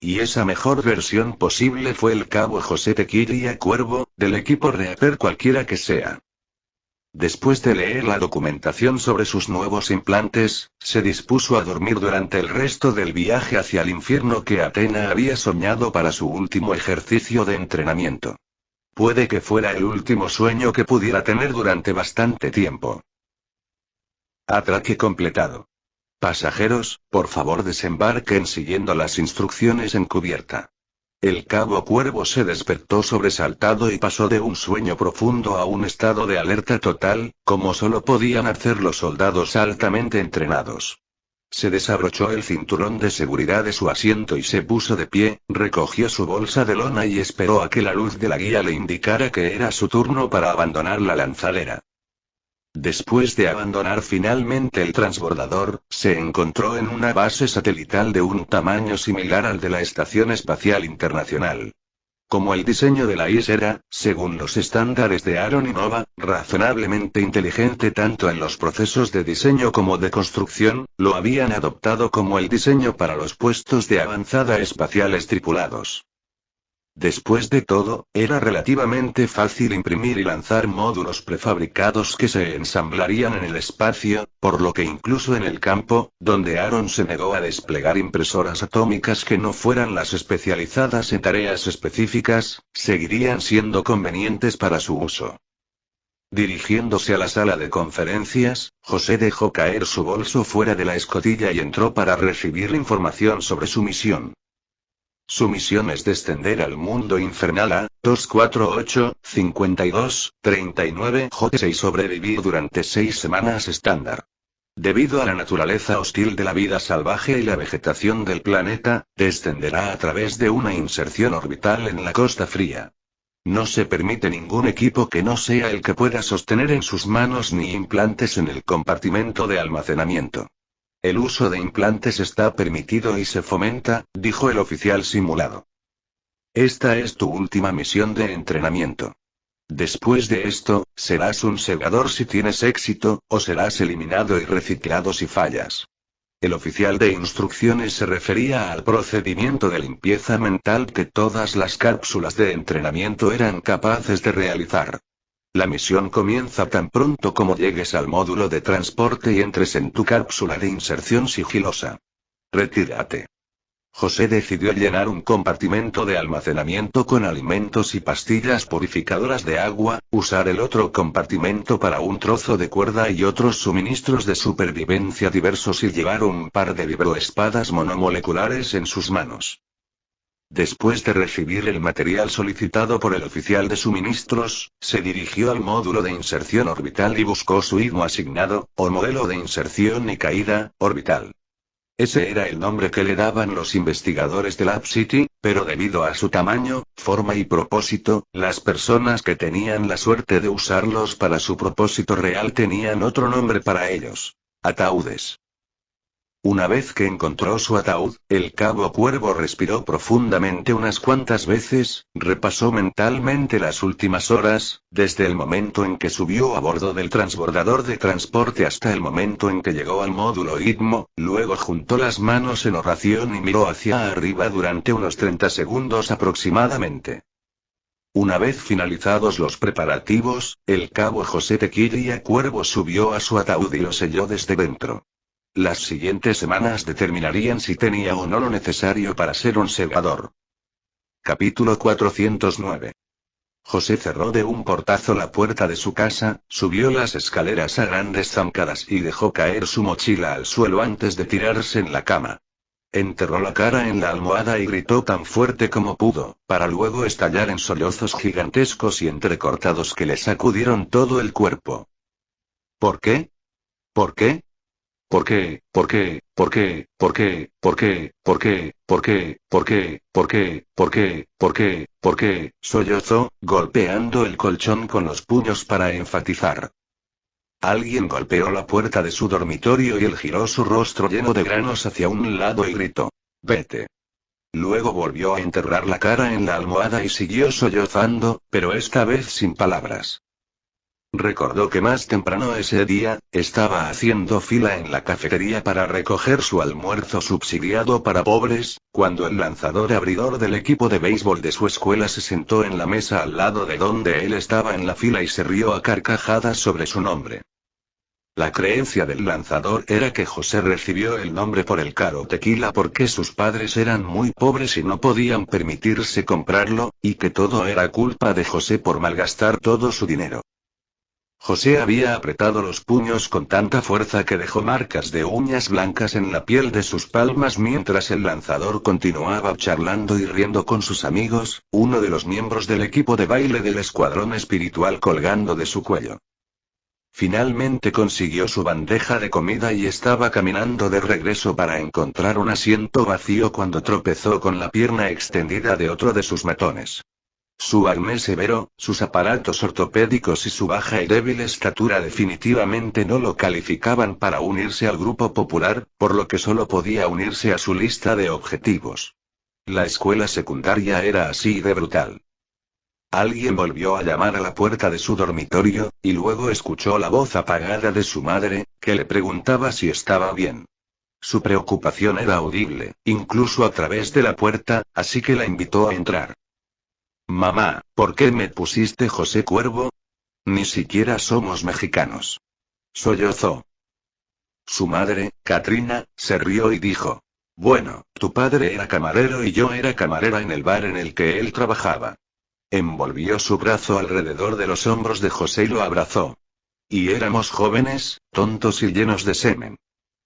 Y esa mejor versión posible fue el cabo José Tequilla Cuervo, del equipo Reaper cualquiera que sea. Después de leer la documentación sobre sus nuevos implantes, se dispuso a dormir durante el resto del viaje hacia el infierno que Athena había soñado para su último ejercicio de entrenamiento. Puede que fuera el último sueño que pudiera tener durante bastante tiempo. Atraque completado. Pasajeros, por favor desembarquen siguiendo las instrucciones en cubierta. El cabo Cuervo se despertó sobresaltado y pasó de un sueño profundo a un estado de alerta total, como solo podían hacer los soldados altamente entrenados. Se desabrochó el cinturón de seguridad de su asiento y se puso de pie, recogió su bolsa de lona y esperó a que la luz de la guía le indicara que era su turno para abandonar la lanzadera. Después de abandonar finalmente el transbordador, se encontró en una base satelital de un tamaño similar al de la Estación Espacial Internacional. Como el diseño de la IS era, según los estándares de Aaron y Nova, razonablemente inteligente tanto en los procesos de diseño como de construcción, lo habían adoptado como el diseño para los puestos de avanzada espaciales tripulados. Después de todo, era relativamente fácil imprimir y lanzar módulos prefabricados que se ensamblarían en el espacio, por lo que incluso en el campo, donde Aaron se negó a desplegar impresoras atómicas que no fueran las especializadas en tareas específicas, seguirían siendo convenientes para su uso. Dirigiéndose a la sala de conferencias, José dejó caer su bolso fuera de la escotilla y entró para recibir información sobre su misión. Su misión es descender al mundo infernal a 248-52-39 y sobrevivir durante 6 semanas estándar. Debido a la naturaleza hostil de la vida salvaje y la vegetación del planeta, descenderá a través de una inserción orbital en la costa fría. No se permite ningún equipo que no sea el que pueda sostener en sus manos ni implantes en el compartimento de almacenamiento. El uso de implantes está permitido y se fomenta, dijo el oficial simulado. Esta es tu última misión de entrenamiento. Después de esto, serás un segador si tienes éxito, o serás eliminado y reciclado si fallas. El oficial de instrucciones se refería al procedimiento de limpieza mental que todas las cápsulas de entrenamiento eran capaces de realizar. La misión comienza tan pronto como llegues al módulo de transporte y entres en tu cápsula de inserción sigilosa. Retírate. José decidió llenar un compartimento de almacenamiento con alimentos y pastillas purificadoras de agua, usar el otro compartimento para un trozo de cuerda y otros suministros de supervivencia diversos y llevar un par de vibroespadas monomoleculares en sus manos. Después de recibir el material solicitado por el oficial de suministros, se dirigió al módulo de inserción orbital y buscó su IDMO asignado, o modelo de inserción y caída, orbital. Ese era el nombre que le daban los investigadores de Lab City, pero debido a su tamaño, forma y propósito, las personas que tenían la suerte de usarlos para su propósito real tenían otro nombre para ellos: ataúdes. Una vez que encontró su ataúd, el cabo Cuervo respiró profundamente unas cuantas veces, repasó mentalmente las últimas horas, desde el momento en que subió a bordo del transbordador de transporte hasta el momento en que llegó al módulo IDMO, luego juntó las manos en oración y miró hacia arriba durante unos 30 segundos aproximadamente. Una vez finalizados los preparativos, el cabo José Tequilla Cuervo subió a su ataúd y lo selló desde dentro. Las siguientes semanas determinarían si tenía o no lo necesario para ser un segador. Capítulo 409. José cerró de un portazo la puerta de su casa, subió las escaleras a grandes zancadas y dejó caer su mochila al suelo antes de tirarse en la cama. Enterró la cara en la almohada y gritó tan fuerte como pudo, para luego estallar en sollozos gigantescos y entrecortados que le sacudieron todo el cuerpo. ¿Por qué? ¿Por qué? ¿Por qué? ¿Por qué? ¿Por qué? ¿Por qué? ¿Por qué? ¿Por qué? ¿Por qué? ¿Por qué? ¿Por qué? ¿Por qué? ¿Por qué? ¿Por qué? Sollozó, golpeando el colchón con los puños para enfatizar. Alguien golpeó la puerta de su dormitorio y él giró su rostro lleno de granos hacia un lado y gritó: «Vete». Luego volvió a enterrar la cara en la almohada y siguió sollozando, pero esta vez sin palabras. Recordó que más temprano ese día, estaba haciendo fila en la cafetería para recoger su almuerzo subsidiado para pobres, cuando el lanzador abridor del equipo de béisbol de su escuela se sentó en la mesa al lado de donde él estaba en la fila y se rió a carcajadas sobre su nombre. La creencia del lanzador era que José recibió el nombre por el caro tequila porque sus padres eran muy pobres y no podían permitirse comprarlo, y que todo era culpa de José por malgastar todo su dinero. José había apretado los puños con tanta fuerza que dejó marcas de uñas blancas en la piel de sus palmas mientras el lanzador continuaba charlando y riendo con sus amigos, uno de los miembros del equipo de baile del escuadrón espiritual colgando de su cuello. Finalmente consiguió su bandeja de comida y estaba caminando de regreso para encontrar un asiento vacío cuando tropezó con la pierna extendida de otro de sus matones. Su acné severo, sus aparatos ortopédicos y su baja y débil estatura definitivamente no lo calificaban para unirse al grupo popular, por lo que solo podía unirse a su lista de objetivos. La escuela secundaria era así de brutal. Alguien volvió a llamar a la puerta de su dormitorio, y luego escuchó la voz apagada de su madre, que le preguntaba si estaba bien. Su preocupación era audible, incluso a través de la puerta, así que la invitó a entrar. Mamá, ¿por qué me pusiste José Cuervo? Ni siquiera somos mexicanos. Sollozó. Su madre, Katrina, se rió y dijo: bueno, tu padre era camarero y yo era camarera en el bar en el que él trabajaba. Envolvió su brazo alrededor de los hombros de José y lo abrazó. Y éramos jóvenes, tontos y llenos de semen.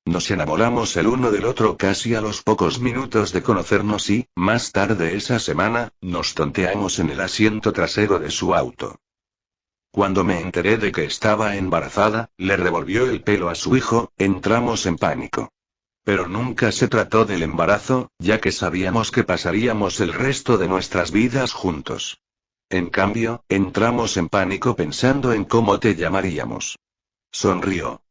Nos enamoramos el uno del otro casi a los pocos minutos de conocernos y, más tarde esa semana, nos tonteamos en el asiento trasero de su auto. Cuando me enteré de que estaba embarazada, le revolvió el pelo a su hijo, entramos en pánico. Pero nunca se trató del embarazo, ya que sabíamos que pasaríamos el resto de nuestras vidas juntos. En cambio, entramos en pánico pensando en cómo te llamaríamos. Sonrió.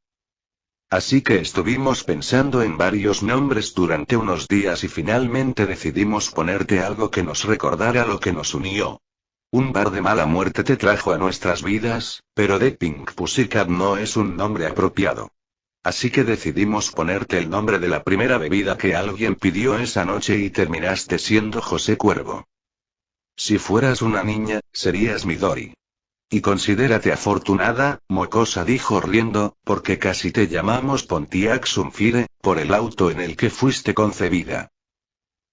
Así que estuvimos pensando en varios nombres durante unos días y finalmente decidimos ponerte algo que nos recordara lo que nos unió. Un bar de mala muerte te trajo a nuestras vidas, pero The Pink Pussycat no es un nombre apropiado. Así que decidimos ponerte el nombre de la primera bebida que alguien pidió esa noche y terminaste siendo José Cuervo. Si fueras una niña, serías Midori. Y considérate afortunada, mocosa, dijo riendo, porque casi te llamamos Pontiac Sunfire, por el auto en el que fuiste concebida.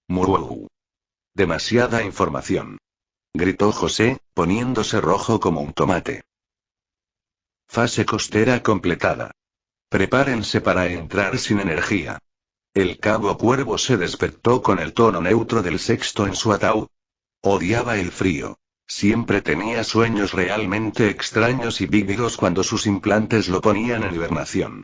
Muau. Demasiada información. Gritó José, poniéndose rojo como un tomate. Fase costera completada. Prepárense para entrar sin energía. El cabo Cuervo se despertó con el tono neutro del sexto en su ataúd. Odiaba el frío. Siempre tenía sueños realmente extraños y vívidos cuando sus implantes lo ponían en hibernación.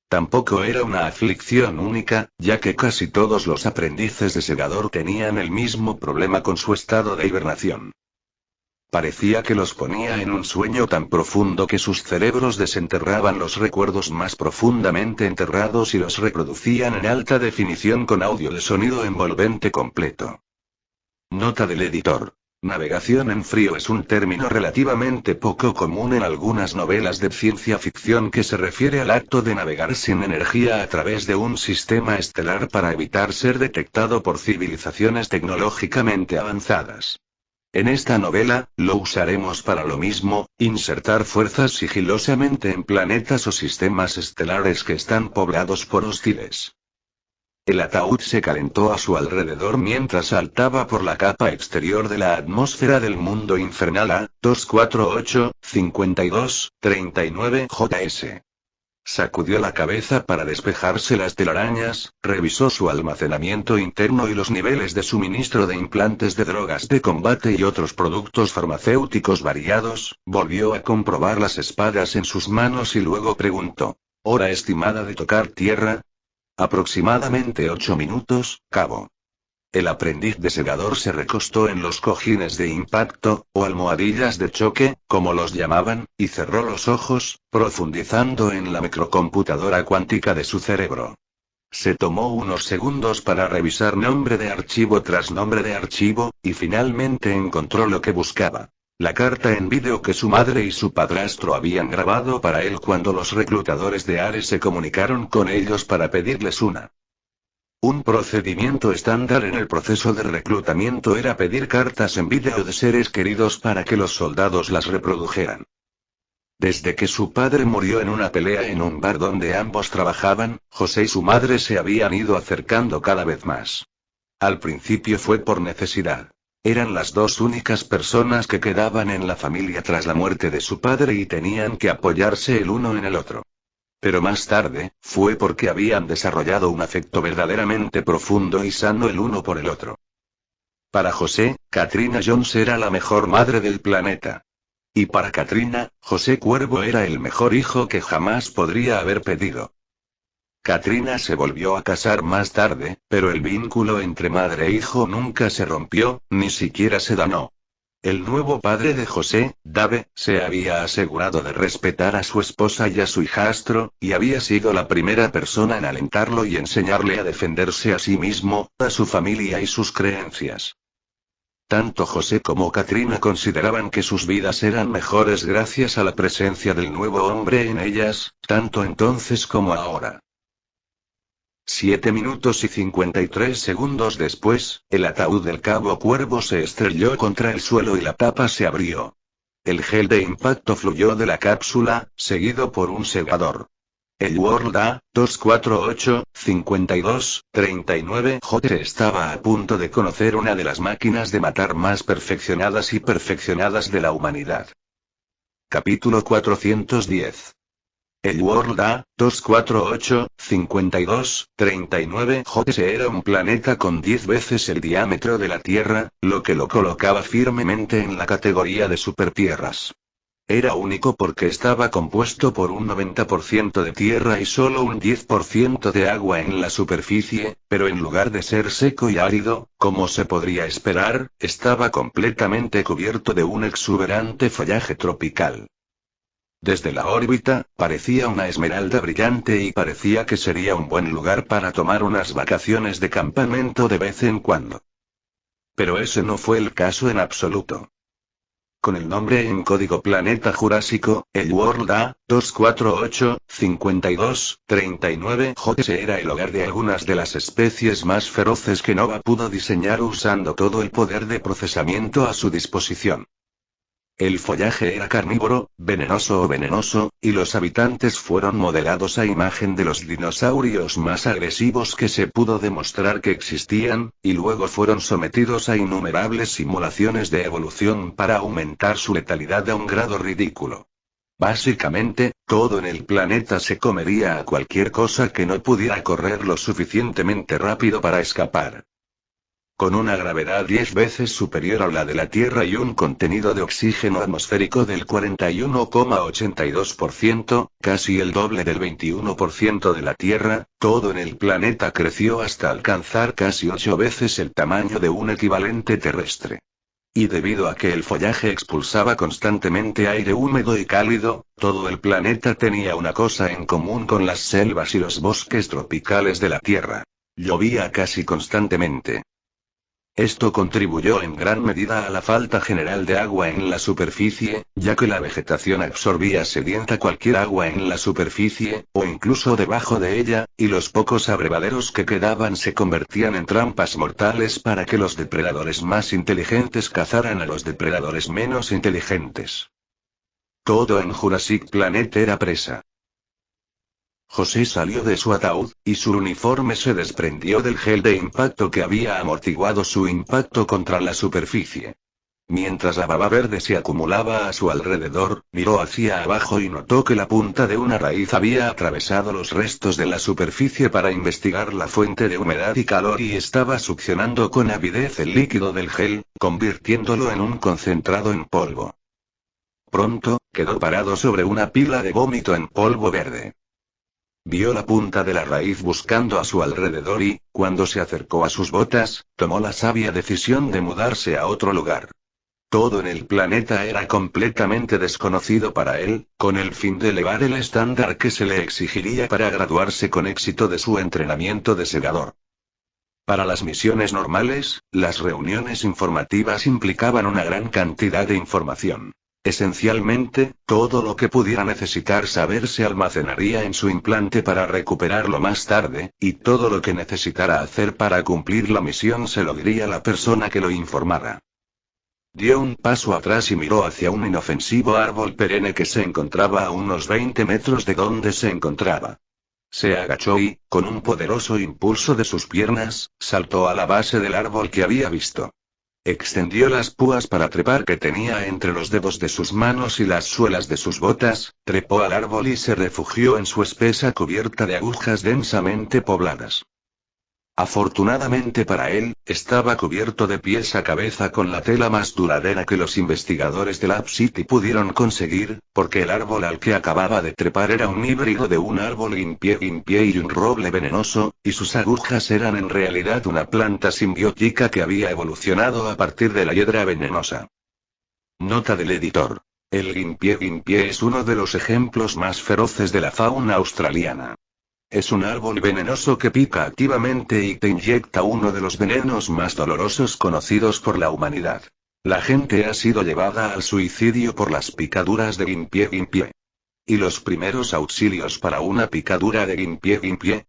Tampoco era una aflicción única, ya que casi todos los aprendices de segador tenían el mismo problema con su estado de hibernación. Parecía que los ponía en un sueño tan profundo que sus cerebros desenterraban los recuerdos más profundamente enterrados y los reproducían en alta definición con audio de sonido envolvente completo. Nota del editor. Navegación en frío es un término relativamente poco común en algunas novelas de ciencia ficción que se refiere al acto de navegar sin energía a través de un sistema estelar para evitar ser detectado por civilizaciones tecnológicamente avanzadas. En esta novela, lo usaremos para lo mismo, insertar fuerzas sigilosamente en planetas o sistemas estelares que están poblados por hostiles. El ataúd se calentó a su alrededor mientras saltaba por la capa exterior de la atmósfera del mundo infernal a 248-52-39 JS. Sacudió la cabeza para despejarse las telarañas, revisó su almacenamiento interno y los niveles de suministro de implantes de drogas de combate y otros productos farmacéuticos variados, volvió a comprobar las espadas en sus manos y luego preguntó: ¿hora estimada de tocar tierra? Aproximadamente 8 minutos, cabo. El aprendiz de segador se recostó en los cojines de impacto, o almohadillas de choque, como los llamaban, y cerró los ojos, profundizando en la microcomputadora cuántica de su cerebro. Se tomó unos segundos para revisar nombre de archivo tras nombre de archivo, y finalmente encontró lo que buscaba. La carta en vídeo que su madre y su padrastro habían grabado para él cuando los reclutadores de Ares se comunicaron con ellos para pedirles una. Un procedimiento estándar en el proceso de reclutamiento era pedir cartas en vídeo de seres queridos para que los soldados las reprodujeran. Desde que su padre murió en una pelea en un bar donde ambos trabajaban, José y su madre se habían ido acercando cada vez más. Al principio fue por necesidad. Eran las dos únicas personas que quedaban en la familia tras la muerte de su padre y tenían que apoyarse el uno en el otro. Pero más tarde, fue porque habían desarrollado un afecto verdaderamente profundo y sano el uno por el otro. Para José, Katrina Jones era la mejor madre del planeta. Y para Katrina, José Cuervo era el mejor hijo que jamás podría haber pedido. Katrina se volvió a casar más tarde, pero el vínculo entre madre e hijo nunca se rompió, ni siquiera se dañó. El nuevo padre de José, Dave, se había asegurado de respetar a su esposa y a su hijastro, y había sido la primera persona en alentarlo y enseñarle a defenderse a sí mismo, a su familia y sus creencias. Tanto José como Katrina consideraban que sus vidas eran mejores gracias a la presencia del nuevo hombre en ellas, tanto entonces como ahora. 7 minutos y 53 segundos después, el ataúd del cabo Cuervo se estrelló contra el suelo y la tapa se abrió. El gel de impacto fluyó de la cápsula, seguido por un segador. El World A-248-52-39J estaba a punto de conocer una de las máquinas de matar más perfeccionadas y perfeccionadas de la humanidad. Capítulo 410. El World A-248-52-39J era un planeta con 10 veces el diámetro de la Tierra, lo que lo colocaba firmemente en la categoría de supertierras. Era único porque estaba compuesto por un 90% de tierra y solo un 10% de agua en la superficie, pero en lugar de ser seco y árido, como se podría esperar, estaba completamente cubierto de un exuberante follaje tropical. Desde la órbita, parecía una esmeralda brillante y parecía que sería un buen lugar para tomar unas vacaciones de campamento de vez en cuando. Pero ese no fue el caso en absoluto. Con el nombre en código Planeta Jurásico, el World A-248-52-39J era el hogar de algunas de las especies más feroces que Nova pudo diseñar usando todo el poder de procesamiento a su disposición. El follaje era carnívoro, venenoso, y los habitantes fueron modelados a imagen de los dinosaurios más agresivos que se pudo demostrar que existían, y luego fueron sometidos a innumerables simulaciones de evolución para aumentar su letalidad a un grado ridículo. Básicamente, todo en el planeta se comería a cualquier cosa que no pudiera correr lo suficientemente rápido para escapar. Con una gravedad 10 veces superior a la de la Tierra y un contenido de oxígeno atmosférico del 41,82%, casi el doble del 21% de la Tierra, todo en el planeta creció hasta alcanzar casi 8 veces el tamaño de un equivalente terrestre. Y debido a que el follaje expulsaba constantemente aire húmedo y cálido, todo el planeta tenía una cosa en común con las selvas y los bosques tropicales de la Tierra. Llovía casi constantemente. Esto contribuyó en gran medida a la falta general de agua en la superficie, ya que la vegetación absorbía sedienta cualquier agua en la superficie, o incluso debajo de ella, y los pocos abrevaderos que quedaban se convertían en trampas mortales para que los depredadores más inteligentes cazaran a los depredadores menos inteligentes. Todo en Jurassic Planet era presa. José salió de su ataúd, y su uniforme se desprendió del gel de impacto que había amortiguado su impacto contra la superficie. Mientras la baba verde se acumulaba a su alrededor, miró hacia abajo y notó que la punta de una raíz había atravesado los restos de la superficie para investigar la fuente de humedad y calor y estaba succionando con avidez el líquido del gel, convirtiéndolo en un concentrado en polvo. Pronto, quedó parado sobre una pila de vómito en polvo verde. Vio la punta de la raíz buscando a su alrededor y, cuando se acercó a sus botas, tomó la sabia decisión de mudarse a otro lugar. Todo en el planeta era completamente desconocido para él, con el fin de elevar el estándar que se le exigiría para graduarse con éxito de su entrenamiento de segador. Para las misiones normales, las reuniones informativas implicaban una gran cantidad de información. Esencialmente, todo lo que pudiera necesitar saber se almacenaría en su implante para recuperarlo más tarde, y todo lo que necesitara hacer para cumplir la misión se lo diría la persona que lo informara. Dio un paso atrás y miró hacia un inofensivo árbol perenne que se encontraba a unos 20 metros de donde se encontraba. Se agachó y, con un poderoso impulso de sus piernas, saltó a la base del árbol que había visto. Extendió las púas para trepar que tenía entre los dedos de sus manos y las suelas de sus botas, trepó al árbol y se refugió en su espesa cubierta de agujas densamente pobladas. Afortunadamente para él, estaba cubierto de pies a cabeza con la tela más duradera que los investigadores de Lab City pudieron conseguir, porque el árbol al que acababa de trepar era un híbrido de un árbol guimpié y un roble venenoso, y sus agujas eran en realidad una planta simbiótica que había evolucionado a partir de la hiedra venenosa. Nota del editor. El guimpié es uno de los ejemplos más feroces de la fauna australiana. Es un árbol venenoso que pica activamente y te inyecta uno de los venenos más dolorosos conocidos por la humanidad. La gente ha sido llevada al suicidio por las picaduras de guimpié. ¿Y los primeros auxilios para una picadura de guimpié?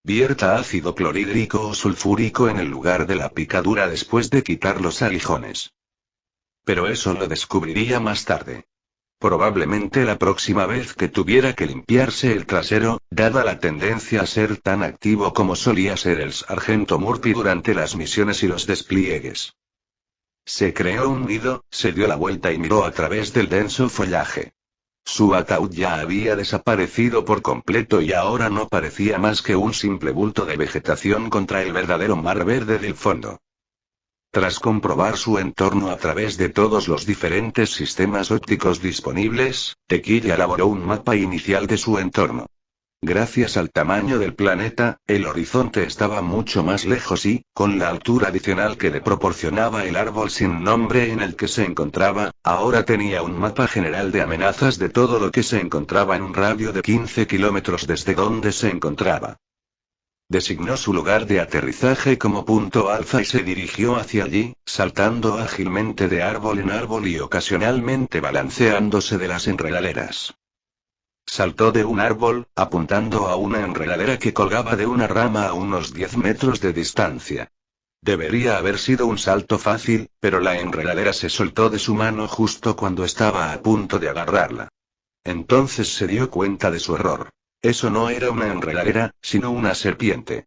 Vierta ácido clorhídrico o sulfúrico en el lugar de la picadura después de quitar los aguijones. Pero eso lo descubriría más tarde. Probablemente la próxima vez que tuviera que limpiarse el trasero, dada la tendencia a ser tan activo como solía ser el sargento Murphy durante las misiones y los despliegues. Se creó un nido, se dio la vuelta y miró a través del denso follaje. Su ataúd ya había desaparecido por completo y ahora no parecía más que un simple bulto de vegetación contra el verdadero mar verde del fondo. Tras comprobar su entorno a través de todos los diferentes sistemas ópticos disponibles, Tequilla elaboró un mapa inicial de su entorno. Gracias al tamaño del planeta, el horizonte estaba mucho más lejos y, con la altura adicional que le proporcionaba el árbol sin nombre en el que se encontraba, ahora tenía un mapa general de amenazas de todo lo que se encontraba en un radio de 15 kilómetros desde donde se encontraba. Designó su lugar de aterrizaje como punto alfa y se dirigió hacia allí, saltando ágilmente de árbol en árbol y ocasionalmente balanceándose de las enredaderas. Saltó de un árbol, apuntando a una enredadera que colgaba de una rama a unos 10 metros de distancia. Debería haber sido un salto fácil, pero la enredadera se soltó de su mano justo cuando estaba a punto de agarrarla. Entonces se dio cuenta de su error. Eso no era una enredadera, sino una serpiente.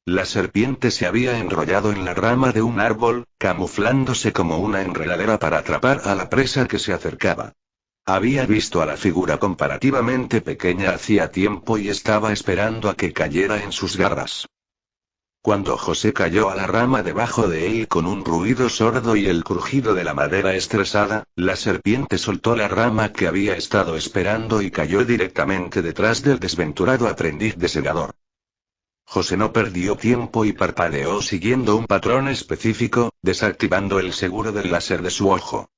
La serpiente se había enrollado en la rama de un árbol, camuflándose como una enredadera para atrapar a la presa que se acercaba. Había visto a la figura comparativamente pequeña hacía tiempo y estaba esperando a que cayera en sus garras. Cuando José cayó a la rama debajo de él con un ruido sordo y el crujido de la madera estresada, la serpiente soltó la rama que había estado esperando y cayó directamente detrás del desventurado aprendiz de segador. José no perdió tiempo y parpadeó siguiendo un patrón específico, desactivando el seguro del láser de su ojo.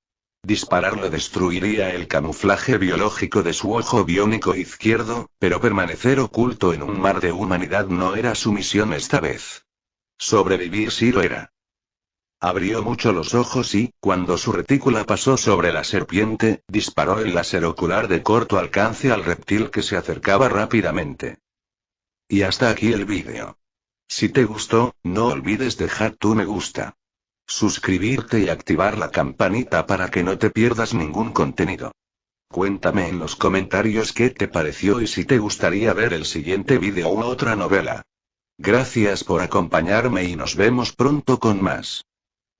Dispararlo destruiría el camuflaje biológico de su ojo biónico izquierdo, pero permanecer oculto en un mar de humanidad no era su misión esta vez. Sobrevivir sí lo era. Abrió mucho los ojos y, cuando su retícula pasó sobre la serpiente, disparó el láser ocular de corto alcance al reptil que se acercaba rápidamente. Y hasta aquí el vídeo. Si te gustó, no olvides dejar tu me gusta, suscribirte y activar la campanita para que no te pierdas ningún contenido. Cuéntame en los comentarios qué te pareció y si te gustaría ver el siguiente vídeo u otra novela. Gracias por acompañarme y nos vemos pronto con más.